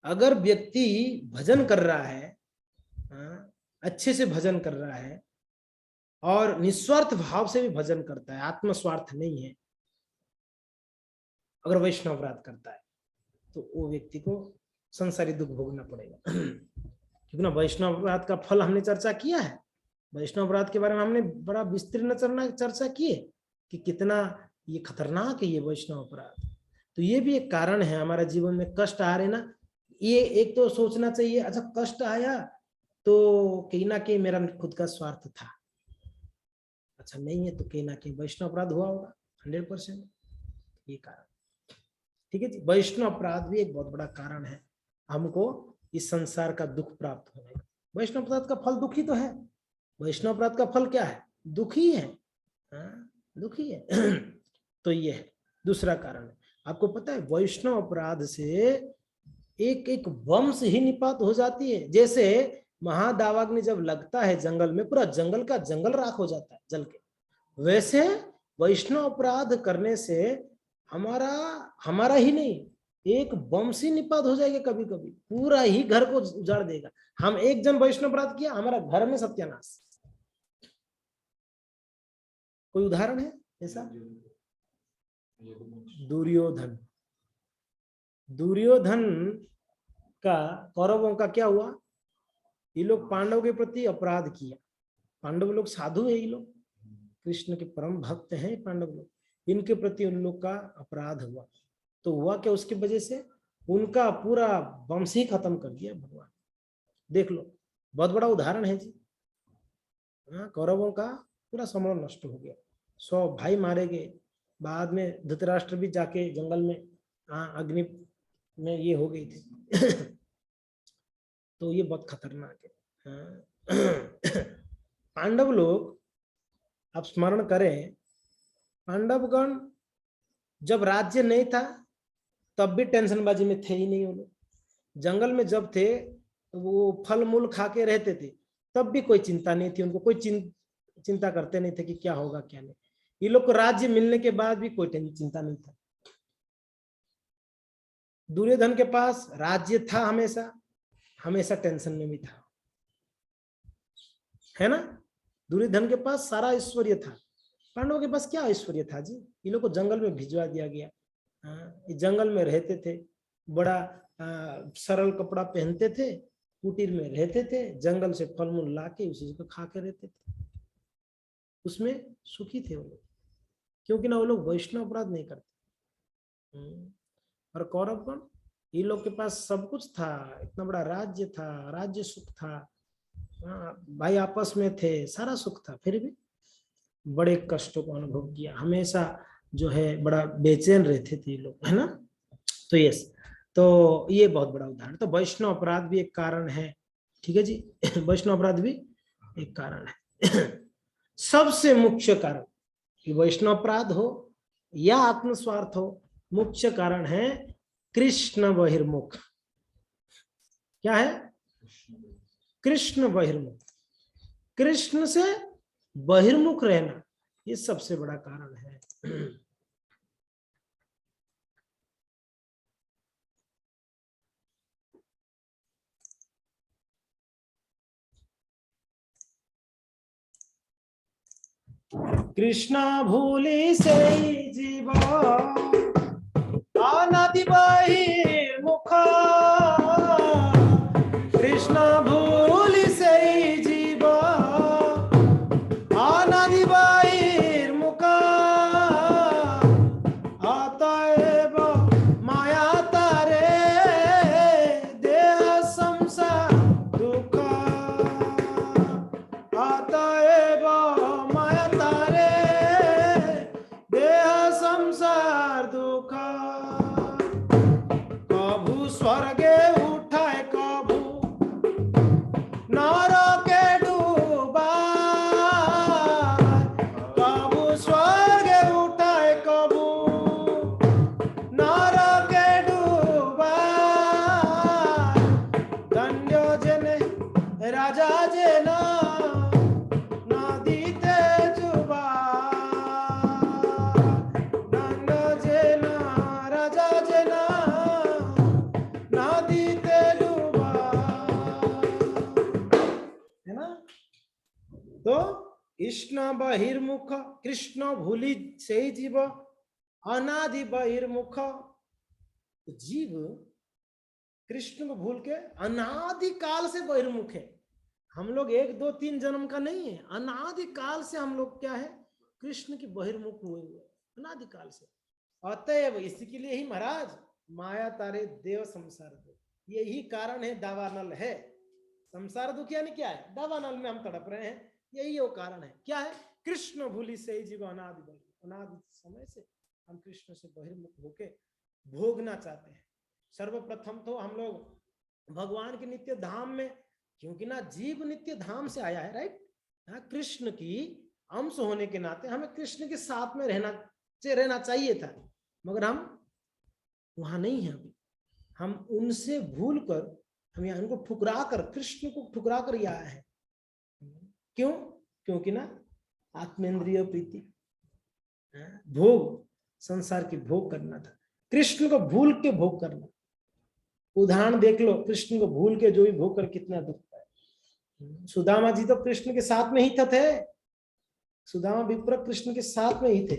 अगर व्यक्ति भजन कर रहा है, अच्छे से भजन कर रहा है और निस्वार्थ भाव से भी भजन करता है, आत्मस्वार्थ नहीं है, अगर वैष्णव अपराध करता है तो वो व्यक्ति को संसारी दुख भोगना पड़ेगा। क्योंकि ना वैष्णव अपराध का फल हमने चर्चा किया है, वैष्णव अपराध के बारे में हमने बड़ा विस्तीर्ण चर्चा की है कि कितना ये खतरनाक है ये वैष्णव अपराध। तो ये भी एक कारण है, हमारा जीवन में कष्ट आ रहे ना, ये एक तो सोचना चाहिए अच्छा कष्ट आया तो कहीं ना कहीं मेरा खुद का स्वार्थ था, अच्छा नहीं है तो कहीं ना कहीं वैष्णव अपराध हुआ होगा 100%, ये कारण। ठीक है जी। वैष्णव अपराध भी एक बहुत बड़ा कारण है हमको इस संसार का दुख प्राप्त होने का। वैष्णव अपराध का फल दुखी तो है, वैष्णव अपराध का फल क्या है? दुखी है, दुखी है। तो ये है दूसरा कारण है। आपको पता है वैष्णव अपराध से एक एक वंश ही निपात हो जाती है। जैसे महादावाग्नि जब लगता है जंगल में, पूरा जंगल का जंगल राख हो जाता है जल के, वैसे वैष्णव अपराध करने से हमारा ही नहीं, एक बम से निपात हो जाएगा, कभी कभी पूरा ही घर को उजाड़ देगा। हम एक जन वैष्णव अपराध किया, हमारा घर में सत्यानाश। कोई उदाहरण है ऐसा? दुर्योधन। दुर्योधन का कौरवों का क्या हुआ? ये लोग पांडव के प्रति अपराध किया। पांडव लोग साधु है, ये लोग कृष्ण के परम भक्त हैं पांडव लोग, इनके प्रति उन लोग का अपराध हुआ। तो हुआ क्या उसकी वजह से? उनका पूरा वंश ही खत्म कर दिया भगवान। देख लो, बहुत बड़ा उदाहरण है जी। कौरवों का पूरा समूह नष्ट हो गया, 100 भाई मारे गए। बाद में धृतराष्ट्र भी जाके जंगल में अग्नि में ये हो गई थी। तो ये बहुत खतरनाक है। पांडव लोग, आप स्मरण करें, पांडवगण जब राज्य नहीं था तब भी टेंशनबाजी में थे ही नहीं वो लोग। जंगल में जब थे तो वो फल मूल खा के रहते थे, तब भी कोई चिंता नहीं थी उनको, कोई चिंता करते नहीं थे कि क्या होगा क्या नहीं। ये लोग को राज्य मिलने के बाद भी कोई चिंता नहीं था। दुर्योधन के पास राज्य था, हमेशा हमेशा टेंशन में भी था, है ना। दुर्योधन के पास सारा ऐश्वर्य था, पांडवों के पास क्या ऐश्वर्य था जी? ये लोग को जंगल में भिजवा दिया गया। जंगल में रहते थे, बड़ा सरल कपड़ा पहनते थे, कुटीर में रहते थे, जंगल से फल मूल ला के उसी को खा के रहते थे, उसमें सुखी थे वो लोग, क्योंकि ना वो लोग वैष्णव अपराध नहीं करते। और कौरवगण, ये लोग के पास सब कुछ था, इतना बड़ा राज्य था, राज्य सुख था, भाई आपस में थे, सारा सुख था, फिर भी बड़े कष्टों को अनुभव किया, हमेशा जो है बड़ा बेचैन रहते थे ये लोग, है ना। तो यस, तो ये बहुत बड़ा उदाहरण। तो वैष्णव अपराध भी एक कारण है, ठीक है जी। वैष्णव अपराध भी एक कारण है। सबसे मुख्य कारण कि वैष्णव अपराध हो या आत्मस्वार्थ हो, मुख्य कारण है कृष्ण बहिर्मुख। क्या है? कृष्ण बहिर्मुख, कृष्ण से बहिर्मुख रहना, ये सबसे बड़ा कारण है। कृष्ण भूलि से जीव अनादि बहिर्मुख, कृष्ण भूलि से जीव अनादि बहिर्मुख, अतएव माया तारे देह संसार दुख, अतएव माया तारे देह संसार दुख, कभू स्वर्गे उठाए कभू नरके डूबा, कभू स्वर्गे उठाए कभू नरके डूबा, धन्य जने राजा जना नदीते जुबा, धन्य जना राजा जना नदीते डूबा, है ना। तो कृष्ण बहिर्मुख, कृष्ण भूलि से जीव अनादि बहिर्मुख, जीव कृष्ण को भूल के अनादि काल से बहिर्मुख है। हम लोग 1 2 3 जन्म का नहीं है, अनादि काल से हम लोग क्या है, कृष्ण की बहिर्मुख हुए हुए, अनादि काल से। अतएव इसके लिए ही महाराज माया तारे देव संसार दुख, यही कारण है, दावानल है। संसार दुख यानी क्या है? दावानल में हम तड़प रहे हैं, यही वो कारण है। क्या है? कृष्ण भूलि से जीव अनादि, अनादि समय से हम कृष्ण से बहिर्मुख होके भोगना चाहते हैं। सर्वप्रथम तो हम लोग भगवान के नित्य धाम में, क्योंकि ना जीव नित्य धाम से आया है, राइट। कृष्ण की अंश होने के नाते हमें कृष्ण के साथ में रहना चाहिए था, मगर हम वहां नहीं है अभी। हम उनसे भूल कर, हम यहाँ उनको ठुकरा कर, कृष्ण को ठुकरा कर आया है। क्यों? क्योंकि ना आत्मेंद्रिय प्रीति, भोग, संसार की भोग करना था। कृष्ण को भूल के भोग करना। उदाहरण देख लो, कृष्ण को भूल के जो भी भोग कर कितना दुख है। सुदामा जी तो कृष्ण के साथ में ही थे। सुदामा विप्र कृष्ण के साथ में ही थे,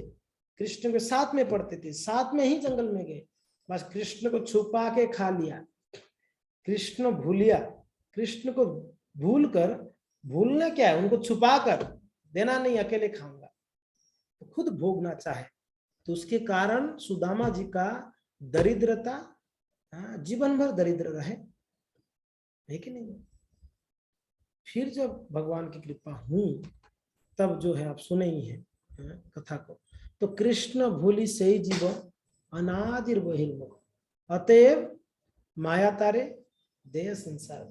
कृष्ण के साथ में पढ़ते थे, साथ में ही जंगल में गए, बस कृष्ण को छुपा के खा लिया। कृष्ण भूलिया, कृष्ण को भूल कर, भूलना क्या है, उनको छुपा कर देना नहीं, अकेले खाऊंगा, तो खुद भोगना चाहे, तो उसके कारण सुदामा जी का दरिद्रता जीवन भर दरिद्र रहे, है कि नहीं। फिर जब भगवान की कृपा हुई तब जो है आप सुने ही है कथा को, तो कृष्ण भूली सही जीव अनादिर बहिर्मुख, अतएव माया तारे देह संसार।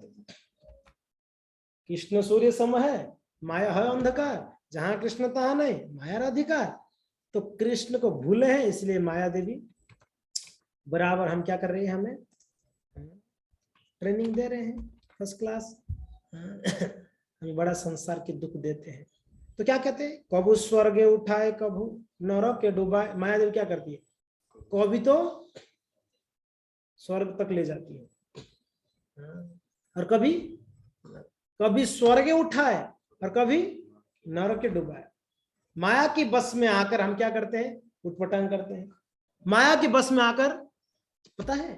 कृष्ण सूर्य सम है, माया है अंधकार, जहां कृष्ण तहां नहीं माया अधिकार। तो कृष्ण को भूले हैं, इसलिए माया देवी बराबर हम क्या कर रहे हैं, हमें ट्रेनिंग दे रहे हैं फर्स्ट क्लास। हम बड़ा संसार के दुख देते हैं। तो क्या कहते हैं, कबू स्वर्गे उठाए कबू नरक के डुबाए। माया देवी क्या करती है, कभी तो स्वर्ग तक ले जाती है और कभी कभी स्वर्ग उठाए और कभी नरक के डुबाए। माया की बस में आकर हम क्या करते हैं, उटपटांग करते हैं। माया की बस में आकर, पता है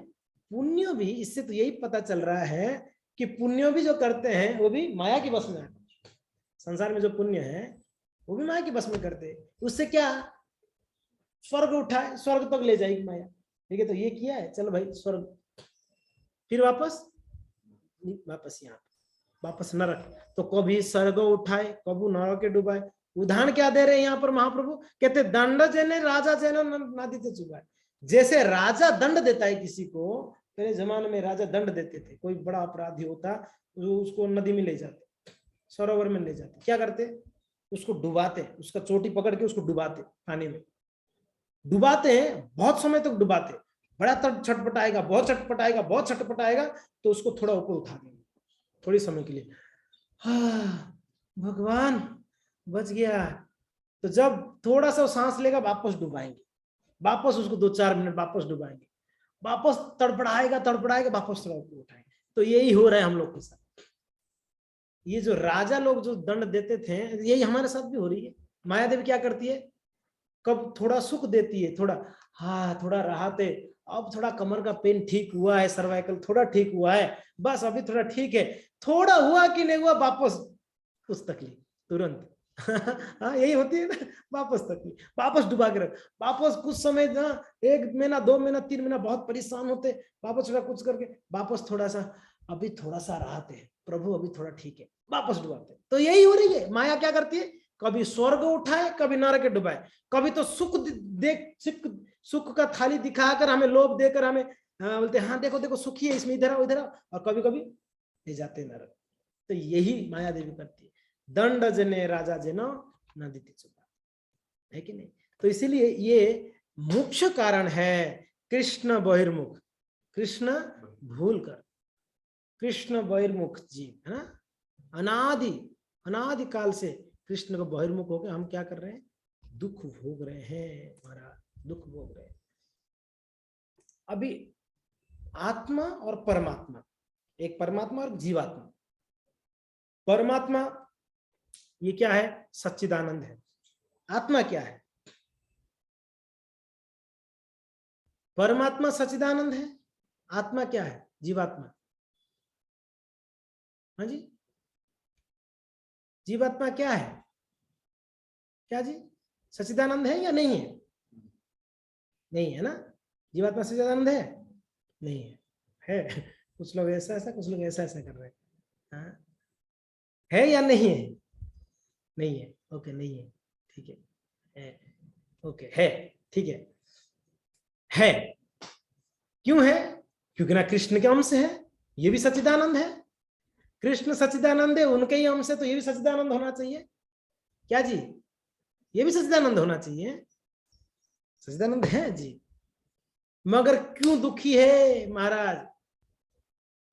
पुण्य भी, इससे तो यही पता चल रहा है कि पुण्य भी जो करते हैं वो भी माया की बस में आकर, संसार में जो पुण्य है वो भी माया की बस में करते हैं। उससे क्या, स्वर्ग उठाए, स्वर्ग तक ले जाएगी माया, ठीक है। तो ये किया है, चलो भाई स्वर्ग, फिर वापस यहाँ, वापस नरक। तो कभी स्वर्ग उठाए कबू नरक के डुबाए। उदाहरण क्या दे रहे हैं यहाँ पर महाप्रभु, कहते दंड जेने राजा जेनो नदी चुबाए। जैसे राजा दंड देता है किसी को, पहले जमाने में राजा दंड देते थे, कोई बड़ा अपराधी होता तो उसको नदी में ले जाते, सरोवर में ले जाते, क्या करते, उसको डुबाते, उसका चोटी पकड़ के उसको डुबाते, पानी में डुबाते हैं, बहुत समय तक डुबाते, बड़ा छटपटाएगा, बहुत छटपटाएगा, बहुत छटपटाएगा, तो उसको थोड़ा ऊपर उठा देंगे थोड़ी समय के लिए, हाँ भगवान बच गया। तो जब थोड़ा सा सांस लेगा वापस डुबाएंगे, वापस उसको 2-4 मिनट वापस डुबाएंगे, वापस तड़पड़ाएगा तड़पड़ाएगा, वापस थोड़ा ऊपर उठाएंगे। तो यही हो रहा है हम लोग के साथ। ये जो राजा लोग जो दंड देते थे, यही हमारे साथ भी हो रही है। माया देवी क्या करती है, कब थोड़ा सुख देती है, थोड़ा हाँ थोड़ा राहत है, अब थोड़ा कमर का पेन ठीक हुआ है, सर्वाइकल थोड़ा ठीक हुआ है, बस अभी थोड़ा ठीक है, थोड़ा हुआ कि नहीं हुआ वापस उस तकलीफ तुरंत। हाँ यही होती है ना, वापस तकलीफ, वापस डुबा के रख, वापस कुछ समय ना, 1 महीना 2 महीना 3 महीना बहुत परेशान होते, वापस थोड़ा कुछ करके वापस थोड़ा सा, अभी थोड़ा सा राहत है प्रभु, अभी थोड़ा ठीक है, वापस डुबाते। तो यही हो रही है, माया क्या करती है, कभी स्वर्ग उठाए कभी नरक डुबाए, कभी तो सुख देख, सुख का थाली दिखाकर हमें लोभ देकर हमें बोलते हाँ देखो देखो सुखी है इसमें, इधर आओ इधर आओ, और कभी कभी ले जाते नरक। तो यही माया देवी करती है, दंड जने राजा जनो न दीति चुका, है कि नहीं। तो इसीलिए ये मुख्य कारण है कृष्ण बहिर्मुख, कृष्ण भूल कर, कृष्ण बहिर्मुख जीव है ना, अनादि काल से कृष्ण को बहिर्मुख होकर हम क्या कर रहे हैं, दुख भोग रहे हैं, महाराज दुख भोग रहे हैं। अभी आत्मा और परमात्मा, एक परमात्मा और जीवात्मा। परमात्मा ये क्या है, सच्चिदानंद है। आत्मा क्या है, परमात्मा सच्चिदानंद है, आत्मा क्या है, जीवात्मा। हाँ जी, जीवात्मा क्या है, क्या जी, सच्चिदानंद है या नहीं है, नहीं है ना, जीवात्मा सच्चिदानंद है, नहीं है, है कुछ लोग ऐसा ऐसा, कुछ लोग ऐसा ऐसा कर रहे हैं, हाँ? है या नहीं है, नहीं है, ओके नहीं है, ठीक है, ओके है, ठीक है, क्यों है, क्योंकि ना कृष्ण के अंश है, ये भी सच्चिदानंद है, कृष्ण सच्चिदानंद है, उनके ही अंश है, तो ये भी सच्चिदानंद होना चाहिए, क्या जी, ये भी सच्चिदानंद होना चाहिए, सच्चिदानंद है जी। मगर क्यों दुखी है महाराज,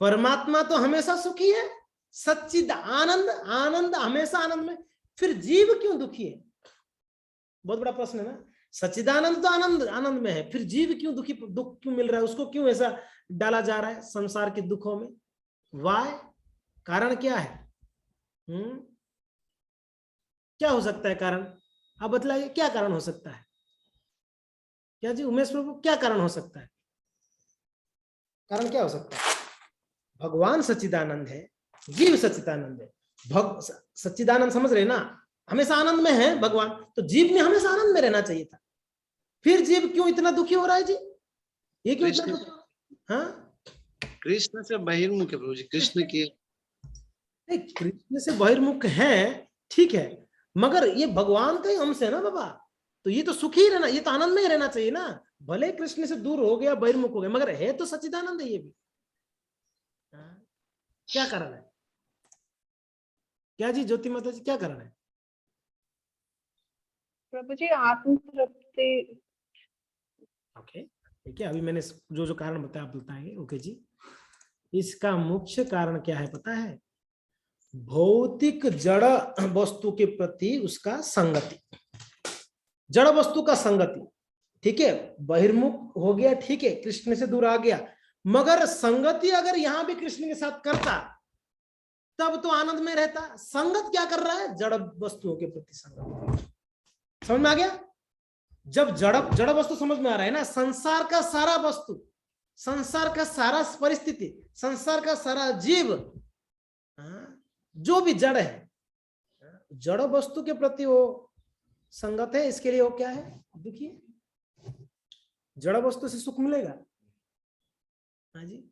परमात्मा तो हमेशा सुखी है, सच्चिद आनंद, आनंद हमेशा आनंद में, फिर जीव क्यों दुखी है, बहुत बड़ा प्रश्न है ना। सच्चिदानंद तो आनंद आनंद में है, फिर जीव क्यों दुख क्यों मिल रहा है, उसको क्यों ऐसा डाला जा रहा है संसार के दुखों में? वाय, कारण क्या है? क्या हो सकता है कारण? आप बतलाइए क्या कारण हो सकता है? क्या जी उमेश प्रभु, क्या कारण हो सकता है? कारण क्या हो सकता है? भगवान सच्चिदानंद है, जीव सच्चिदानंद है। सच्चिदानंद समझ रहे ना, हमेशा आनंद में है भगवान, तो जीव ने हमेशा आनंद में रहना चाहिए था। फिर जीव क्यों इतना दुखी हो रहा है जी? ये क्यों इतना दुखी? हाँ, कृष्ण से बहिर्मुख है प्रभु जी, कृष्ण की नहीं, कृष्ण से बहिर्मुख है, ठीक है, मगर ये भगवान का ही अंश है ना बाबा, तो ये तो सुखी रहना, ये तो आनंद में ही रहना चाहिए ना। भले कृष्ण से दूर हो गया, बहिर्मुख हो गया, मगर है तो सच्चिदानंद है ये भी। क्या कारण है? क्या जी ज्योति माता जी, क्या कारण है? प्रभु जी आत्म तृप्ति। ओके, ठीक है, अभी मैंने जो जो कारण बताया आप बताएंगे। ओके जी, इसका मुख्य कारण क्या है पता है? भौतिक जड़ वस्तु के प्रति उसका संगति, जड़ वस्तु का संगति, ठीक है, बहिर्मुख हो गया, ठीक है, कृष्ण से दूर आ गया, मगर संगति अगर यहां भी कृष्ण के साथ करता तब तो आनंद में रहता। संगत क्या कर रहा है? जड़ वस्तुओं के प्रति संगत। समझ में आ गया? जब जड़ वस्तु समझ में आ रहा है ना, संसार का सारा वस्तु, संसार का सारा परिस्थिति, संसार का सारा जीव, जो भी जड़ है, जड़ वस्तु के प्रति वो संगत है, इसके लिए वो क्या है? देखिए, जड़ वस्तु से सुख मिलेगा? हाँ जी,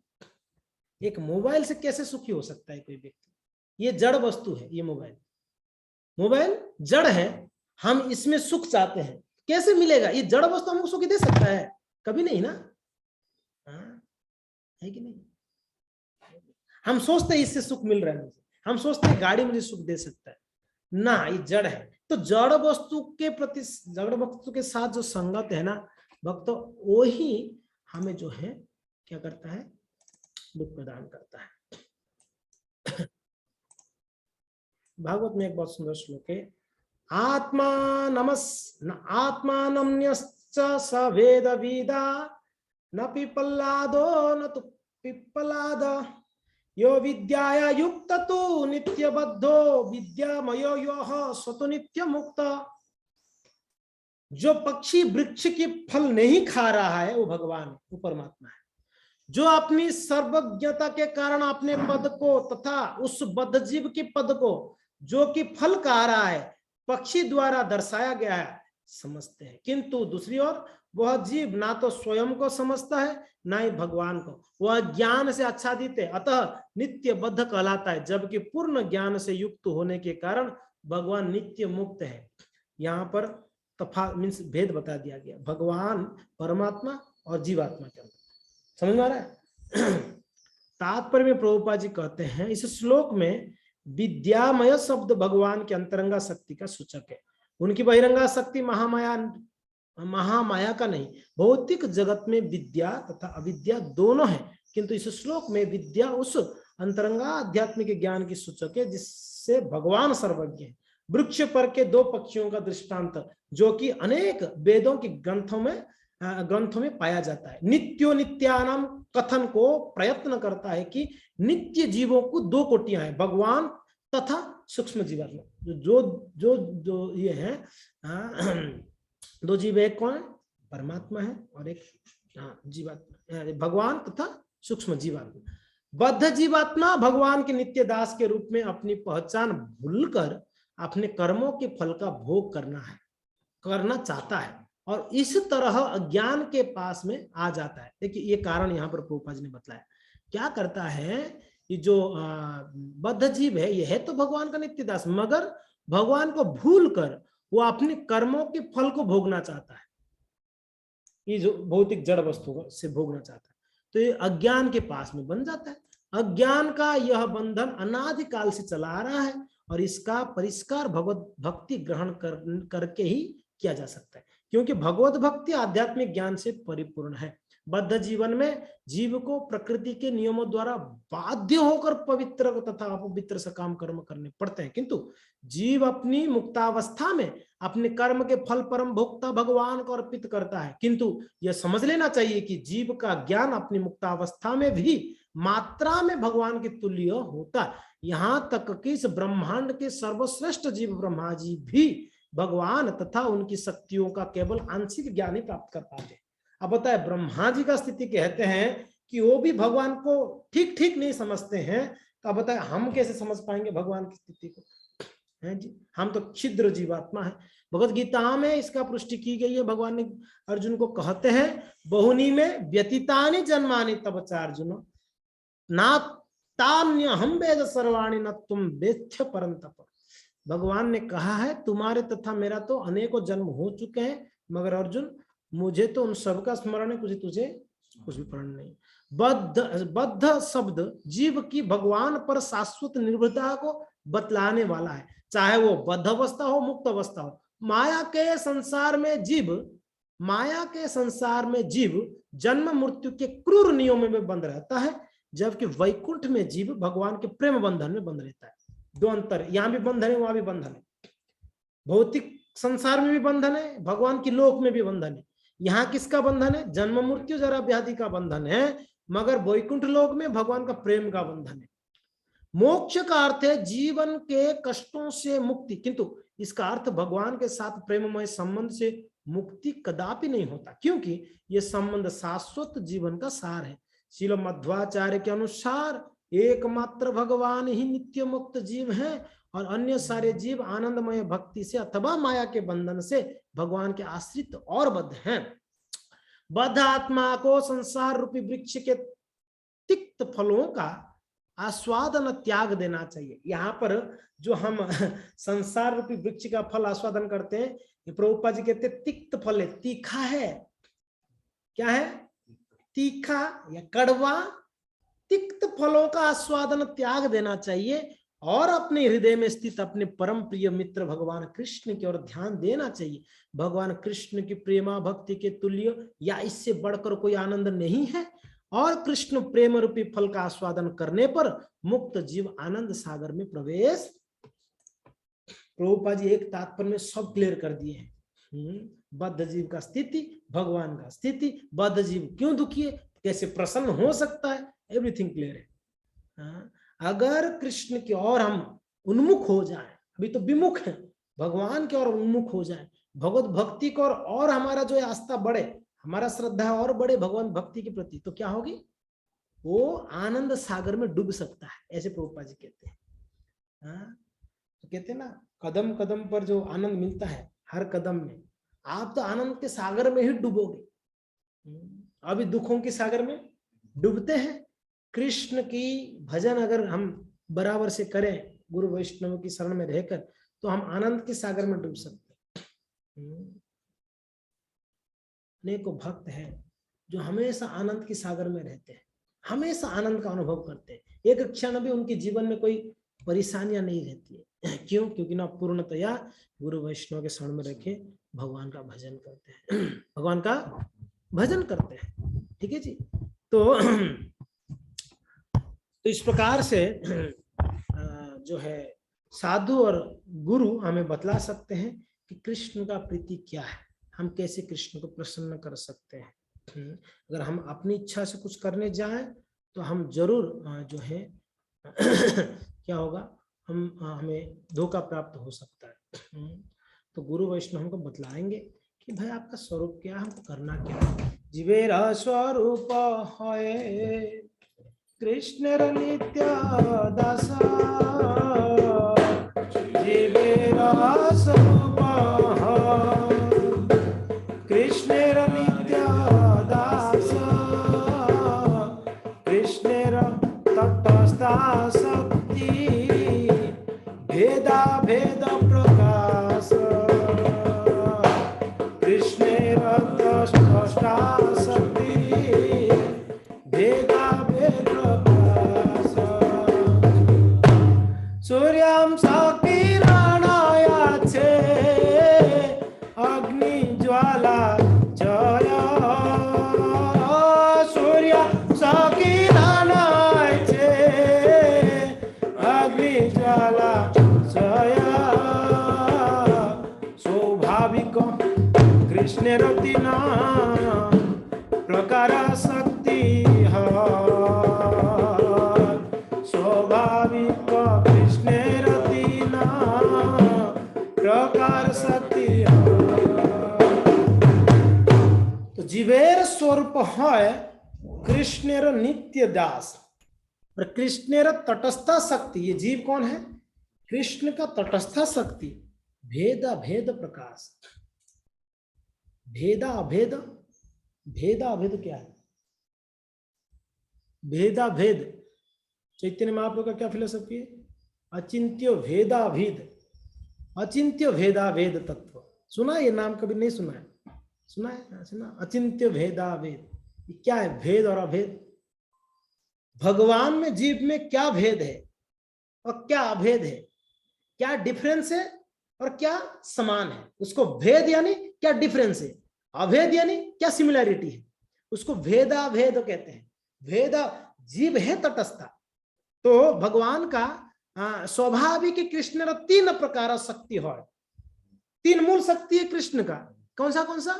एक मोबाइल से कैसे सुखी हो सकता है कोई व्यक्ति? ये जड़ वस्तु है, ये मोबाइल जड़ है, हम इसमें सुख चाहते हैं, कैसे मिलेगा? ये जड़ वस्तु हमको सुख दे सकता है? कभी नहीं ना, है कि नहीं? हम सोचते हैं इससे सुख मिल रहा है मुझे, हम सोचते हैं गाड़ी मुझे सुख दे सकता है ना, ये जड़ है। तो जड़ वस्तु के प्रति, जड़ वस्तु के साथ जो संगत है ना भक्तों, वो ही हमें जो है क्या करता है? दुख प्रदान करता है। भागवत में एक बहुत सुंदर श्लोक है, आत्मानम्यश्च स वेद विदा न पिपल्लादो न तु पिप्पलाद यो विद्याया युक्त तु नित्यबद्धो विद्यामयो योह स्वतो नित्य मुक्त। जो पक्षी वृक्ष के फल नहीं खा रहा है वो भगवान है, वो परमात्मा है। जो अपनी सर्वज्ञता के कारण अपने पद को तथा उस बद्ध जीव के पद को जो कि फल खा रहा है पक्षी द्वारा दर्शाया गया है समझते हैं, किंतु दूसरी ओर वह जीव ना तो स्वयं को समझता है ना ही भगवान को, वह ज्ञान से आच्छादित है, अतः नित्य बद्ध कहलाता है, जबकि पूर्ण ज्ञान से युक्त होने के कारण भगवान नित्य मुक्त है। यहाँ पर तफा मीन्स भेद बता दिया गया भगवान परमात्मा और जीवात्मा के अंदर। समझ में आ रहा है? तात्पर्य में प्रभुपाद जी कहते हैं इस श्लोक में विद्यामय शब्द भगवान के अंतरंगा शक्ति का सूचक है। उनकी बहिरंगा शक्ति महामाया का नहीं, भौतिक जगत में विद्या तथा अविद्या दोनों है, किंतु इस श्लोक में विद्या उस अंतरंगा आध्यात्मिक ज्ञान की सूचक है जिससे भगवान सर्वज्ञ है। वृक्ष पर के दो पक्षियों का दृष्टांत जो कि अनेक वेदों के ग्रंथों में पाया जाता है, नित्यो नित्यानाम कथन को प्रयत्न करता है कि नित्य जीवों को दो कोटियां हैं, भगवान तथा सूक्ष्म जीवात्मा। जो जो जो ये है दो जीव, एक कौन है? परमात्मा है और एक जीवात्मा, भगवान तथा सूक्ष्म जीवात्मा। बद्ध जीवात्मा भगवान के नित्य दास के रूप में अपनी पहचान भूलकर अपने कर्मों के फल का भोग करना चाहता है और इस तरह अज्ञान के पास में आ जाता है। देखिए ये कारण यहाँ पर प्रभुपाद जी ने बतलाया। क्या करता है ये जो बद्ध जीव है, ये है तो भगवान का नित्य दास, मगर भगवान को भूल कर वो अपने कर्मों के फल को भोगना चाहता है, ये जो भौतिक जड़ वस्तु से भोगना चाहता है, तो ये अज्ञान के पास में बन जाता है। अज्ञान का यह बंधन अनादिकाल से चला आ रहा है और इसका परिष्कार भगवत भक्ति ग्रहण करके ही किया जा सकता है, क्योंकि भगवत भक्ति आध्यात्मिक ज्ञान से परिपूर्ण है। बद्ध जीवन में जीव को प्रकृति के नियमों द्वारा बाध्य होकर पवित्र तथा अपवित्र से काम कर्म करने पड़ते हैं, किंतु जीव अपनी मुक्तावस्था में अपने कर्म के फल परम भोक्ता भगवान को अर्पित करता है। किंतु यह समझ लेना चाहिए कि जीव का ज्ञान अपनी मुक्तावस्था में भी मात्रा में भगवान के तुल्य होता है। यहां तक कि इस ब्रह्मांड के सर्वश्रेष्ठ जीव ब्रह्मा जी भी भगवान तथा उनकी शक्तियों का केवल आंशिक ज्ञान ही प्राप्त कर पाते। अब बताए, ब्रह्मा जी का स्थिति कहते हैं कि वो भी भगवान को ठीक ठीक नहीं समझते हैं, तो अब बताए हम कैसे समझ पाएंगे भगवान की स्थिति को? है जी, हम तो क्षुद्र जीवात्मा है। भगवत गीता में इसका पुष्टि की गई है। भगवान ने अर्जुन को कहते हैं, बहुनी में व्यतीतानि जन्मानि तब च अर्जुन ना तान्य हम वेद सर्वाणि न तुम वेत्थ परंतप। भगवान ने कहा है, तुम्हारे तथा मेरा तो अनेकों जन्म हो चुके हैं, मगर अर्जुन मुझे तो उन सबका स्मरण है, तुझे कुछ भी स्मरण नहीं। बद्ध शब्द जीव की भगवान पर शाश्वत निर्भरता को बतलाने वाला है, चाहे वो बद्ध अवस्था हो मुक्त अवस्था हो। माया के संसार में जीव जन्म मृत्यु के क्रूर नियमों में बंद रहता है, जबकि वैकुंठ में जीव भगवान के प्रेम बंधन में बंद रहता है। दो अंतर, यहाँ भी बंधन है, वहां भी बंधन है। भौतिक संसार में भी बंधन है, भगवान की लोक में भी बंधन है। यहाँ किसका बंधन है? जन्म मृत्यु जरा व्याधि का बंधन है, मगर वैकुंठ लोक में भगवान का प्रेम का बंधन है। मोक्ष का अर्थ है जीवन के कष्टों से मुक्ति, किंतु इसका अर्थ भगवान के साथ प्रेममय संबंध से मुक्ति कदापि नहीं होता, क्योंकि यह संबंध शाश्वत जीवन का सार है। श्रील मध्वाचार्य के अनुसार एकमात्र भगवान ही नित्य मुक्त जीव हैं और अन्य सारे जीव आनंदमय भक्ति से अथवा माया के बंधन से भगवान के आश्रित और बद्ध हैं। बद्ध आत्मा को संसार रूपी वृक्ष के तिक्त फलों का आस्वादन त्याग देना चाहिए। यहाँ पर जो हम संसार रूपी वृक्ष का फल आस्वादन करते हैं, ये प्रभुपाद जी कहते हैं तिक्त फल है, तीखा है। क्या है? तीखा या कड़वा। तिक्त फलों का आस्वादन त्याग देना चाहिए और अपने हृदय में स्थित अपने परम प्रिय मित्र भगवान कृष्ण की ओर ध्यान देना चाहिए। भगवान कृष्ण की प्रेमा भक्ति के तुल्य या इससे बढ़कर कोई आनंद नहीं है, और कृष्ण प्रेम रूपी फल का आस्वादन करने पर मुक्त जीव आनंद सागर में प्रवेश। प्रभुपाद जी एक तात्पर्य में सब क्लियर कर दिए हैं। बद्ध जीव का स्थिति, भगवान का स्थिति, बद्ध जीव क्यों दुखी है, कैसे प्रसन्न हो सकता है, एवरीथिंग क्लियर है। अगर कृष्ण की ओर हम उन्मुख हो जाएं, अभी तो विमुख है, भगवान की ओर उन्मुख हो जाएं, भगवत भक्ति की ओर और हमारा जो है आस्था बढ़े, हमारा श्रद्धा और बढ़े भगवान भक्ति के प्रति, तो क्या होगी? वो आनंद सागर में डूब सकता है, ऐसे प्रभुपाद जी कहते हैं। तो कहते हैं ना, कदम कदम पर जो आनंद मिलता है, हर कदम में आप तो आनंद के सागर में ही डूबोगे। अभी दुखों के सागर में डूबते हैं। कृष्ण की भजन अगर हम बराबर से करें, गुरु वैष्णव की शरण में रहकर, तो हम आनंद के सागर में डूब सकते हैं। अनेकों भक्त हैं जो हमेशा आनंद के सागर में रहते हैं, हमेशा आनंद का अनुभव करते हैं, एक क्षण भी उनके जीवन में कोई परेशानियां नहीं रहती है। क्यों? क्योंकि ना पूर्णतया गुरु वैष्णव के शरण में रखे भगवान का भजन करते हैं, भगवान का भजन करते हैं। ठीक है जी। तो इस प्रकार से जो है साधु और गुरु हमें बतला सकते हैं कि कृष्ण का प्रीति क्या है, हम कैसे कृष्ण को प्रसन्न कर सकते हैं। अगर हम अपनी इच्छा से कुछ करने जाएं तो हम जरूर जो है क्या होगा, हमें धोखा प्राप्त हो सकता है। तो गुरु वैष्णव हमको बतलाएंगे कि भाई आपका स्वरूप क्या है, हमको करना क्या है। जीवेरा स्वरूप है कृष्ण नित्य दास, जीवेरा स्वरूप कृष्ण नित्य दास, कृष्ण तटस्था शक्ति भेदा भेद प्रकाश, कृष्ण तटस्था शक्ति भेदा भेद प्रकाश, सूर्यं सकिरणाय छे स्वाभाविक कृष्ण रतिना प्रकार शक्ति स्वाभाविक कृष्ण रतिना प्रकार शक्ति। तो जीवेर स्वरूप है कृष्णेर नित्य दास और कृष्णेर तटस्थ शक्ति। ये जीव कौन है? कृष्ण का तटस्थ शक्ति, भेद अभेद प्रकाश। भेदा अभेद, भेदा अभेद क्या है? भेदा भेद चैतन्य महाप्रभु का क्या फिलोसफी है? अचिंत्य भेदा भेद, अचिंत्य भेदा भेद तत्व। सुना ये नाम? कभी नहीं सुना है? सुना है? सुना? अचिंत्य भेदा भेद क्या है? भेद और अभेद। भगवान में जीव में क्या भेद है और क्या अभेद है, क्या डिफरेंस है और क्या समान है, उसको भेद यानी क्या डिफरेंस है, अभेद यानी क्या सिमिलैरिटी है, उसको भेदा भेद कहते हैं। भेदा जीव है तटस्था। तो भगवान का स्वाभाविक कृष्ण तीन प्रकार शक्ति है, तीन मूल शक्ति है कृष्ण का। कौन सा? कौन सा?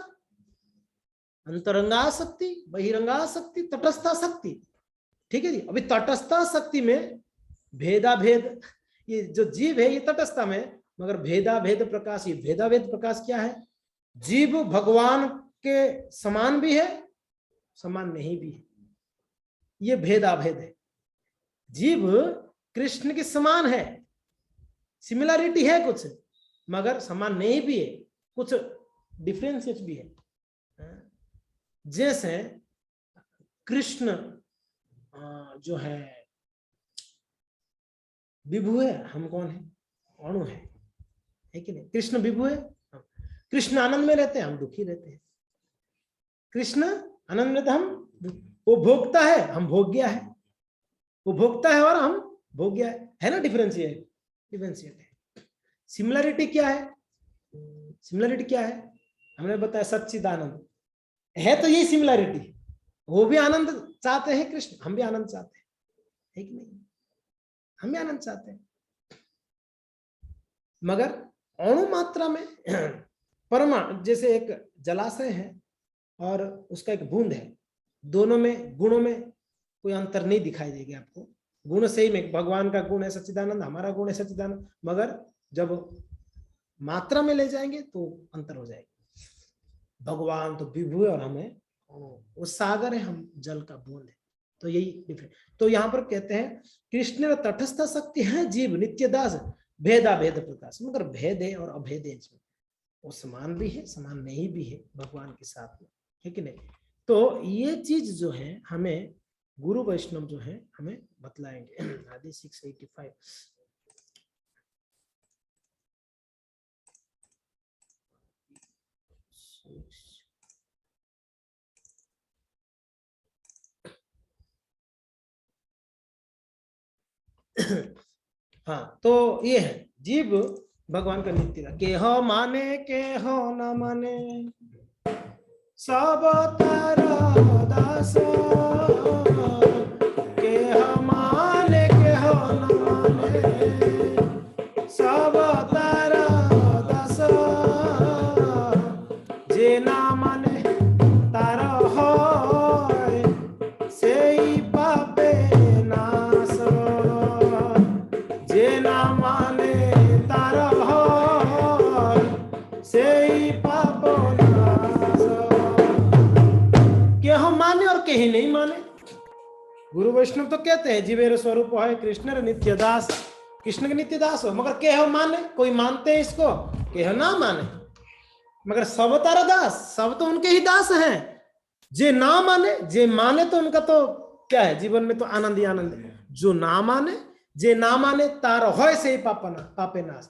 अंतरंगा शक्ति, बहिरंगा शक्ति, तटस्था शक्ति। ठीक है जी। अभी तटस्था शक्ति में भेदा भेद, ये जो जीव है ये तटस्था में, मगर भेदा भेद प्रकाश, ये भेदा भेद प्रकाश क्या है? जीव भगवान के समान भी है, समान नहीं भी है, ये भेदा भेद है। जीव कृष्ण के समान है, सिमिलैरिटी है कुछ, मगर समान नहीं भी है, कुछ डिफरेंसेस भी है। जैसे कृष्ण जो है विभु है, हम कौन है? अणु है कि नहीं? कृष्ण विभु है, कृष्ण आनंद में रहते हैं, हम दुखी रहते हैं। कृष्ण आनंद में रहते, हम वो भोगता है, हम भोग्य है। वो भोगता है और हम भोग्य है ना? डिफरेंशिएट, डिफरेंशिएट है। सिमिलरिटी क्या है? सिमिलरिटी क्या है? हमने बताया सच्चिदानंद है, तो यही सिमिलरिटी। वो भी आनंद चाहते हैं कृष्ण, हम भी आनंद चाहते हैं, है कि नहीं? हम भी आनंद चाहते हैं, मगर अणु मात्रा में परमाणु, जैसे एक जलाशय है और उसका एक बूंद है, दोनों में गुणों में कोई अंतर नहीं दिखाई देगा आपको। गुण सही में भगवान का गुण है सच्चिदानंद, हमारा गुण है सच्चिदानंद, मगर जब मात्रा में ले जाएंगे तो अंतर हो जाएगा। भगवान तो विभु है और हमें वो सागर है, हम जल का बूंद है। तो यही डिफरेंस। तो यहाँ पर कहते हैं कृष्ण तटस्थ शक्ति है, जीव नित्य दास, भेदा भेद प्रकाश। मगर भेद है और अभेद है इसमें, वो समान भी है, समान नहीं भी है भगवान के साथ में, है कि नहीं? तो ये चीज जो है हमें गुरु वैष्णव जो है हमें बतलाएंगे। आदि 685 हाँ, तो ये है जीव भगवान का नित्य दास। के हो माने के हो न माने सब तारा दास, के हो माने के हो न माने सब तारा दास, जे ना माने तारा होय सेई पापे नाश, जे ना माने तारा होय सेई पापो नाश। के हम माने और कहीं नहीं माने। गुरु वैष्णव तो कहते हैं जीवेर स्वरूप है कृष्ण नित्य दास, कृष्ण के नित्य दास हो, मगर के हो माने, कोई मानते हैं इसको, के हो ना माने, मगर सब तारा दास, सब तो उनके ही दास हैं। जे ना माने, जे माने तो उनका तो क्या है, जीवन में तो आनंद ही आनंद है। जो ना माने, जे ना माने तार होय से ही पापे नाश,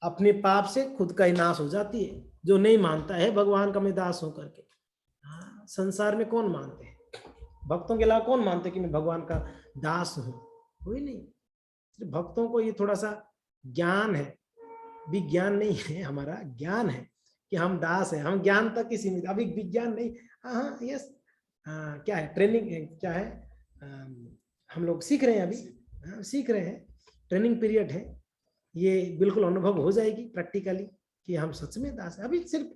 अपने पाप से खुद का ही नाश हो जाती है। जो नहीं मानता है भगवान का मैं दास हूं करके। संसार में कौन मानते हैं? भक्तों के अलावा कौन मानते कि मैं भगवान का दास हूं? कोई नहीं। सिर्फ भक्तों को ये थोड़ा सा ज्ञान है, विज्ञान नहीं है, हमारा ज्ञान है कि हम दास हैं, हम ज्ञान तक ही सीमित, अभी विज्ञान नहीं। हाँ यस, क्या है ट्रेनिंग, क्या है, हम लोग सीख रहे हैं अभी, सीख रहे हैं, ट्रेनिंग पीरियड है, ये बिल्कुल अनुभव हो जाएगी प्रैक्टिकली कि हम सच में दास हैं। अभी सिर्फ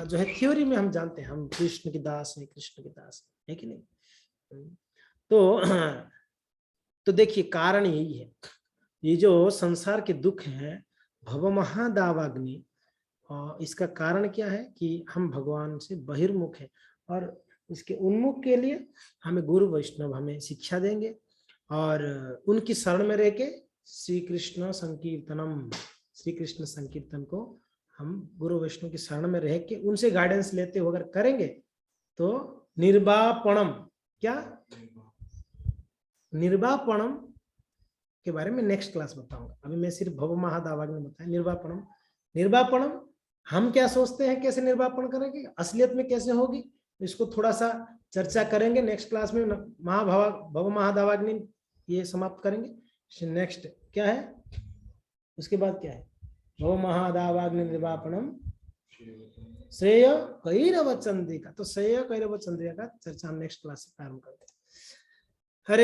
जो है थ्योरी में हम जानते हैं हम कृष्ण के दास हैं, कृष्ण के दास है कि नहीं। तो देखिए कारण यही है, ये जो संसार के दुख हैं भव महादावाग्नि, और इसका कारण क्या है कि हम भगवान से बहिर्मुख हैं, और इसके उन्मुख के लिए हमें गुरु वैष्णव हमें शिक्षा देंगे, और उनकी शरण में रह के श्री कृष्ण संकीर्तनम, श्री कृष्ण संकीर्तन को हम गुरु वैष्णव की शरण में रह के उनसे गाइडेंस लेते हुए अगर करेंगे तो निर्वापणम, क्या निर्वापणम के बारे में नेक्स्ट क्लास बताऊंगा। अभी मैं सिर्फ भव महादावाग्नि बताया। निर्वापणम, निर्वापणम हम क्या सोचते हैं, कैसे निर्वापण करेंगे, असलियत में कैसे होगी, इसको थोड़ा सा चर्चा करेंगे नेक्स्ट क्लास में। भव महादावाग्नि ये समाप्त करेंगे। नेक्स्ट क्या है, उसके बाद क्या है, भव महादावाग्नि निर्वापणम श्रेय कैरव चंद्रिका। तो श्रेय कैरव चंद्रिका का चर्चा हम नेक्स्ट क्लास से प्रारंभ करते हैं।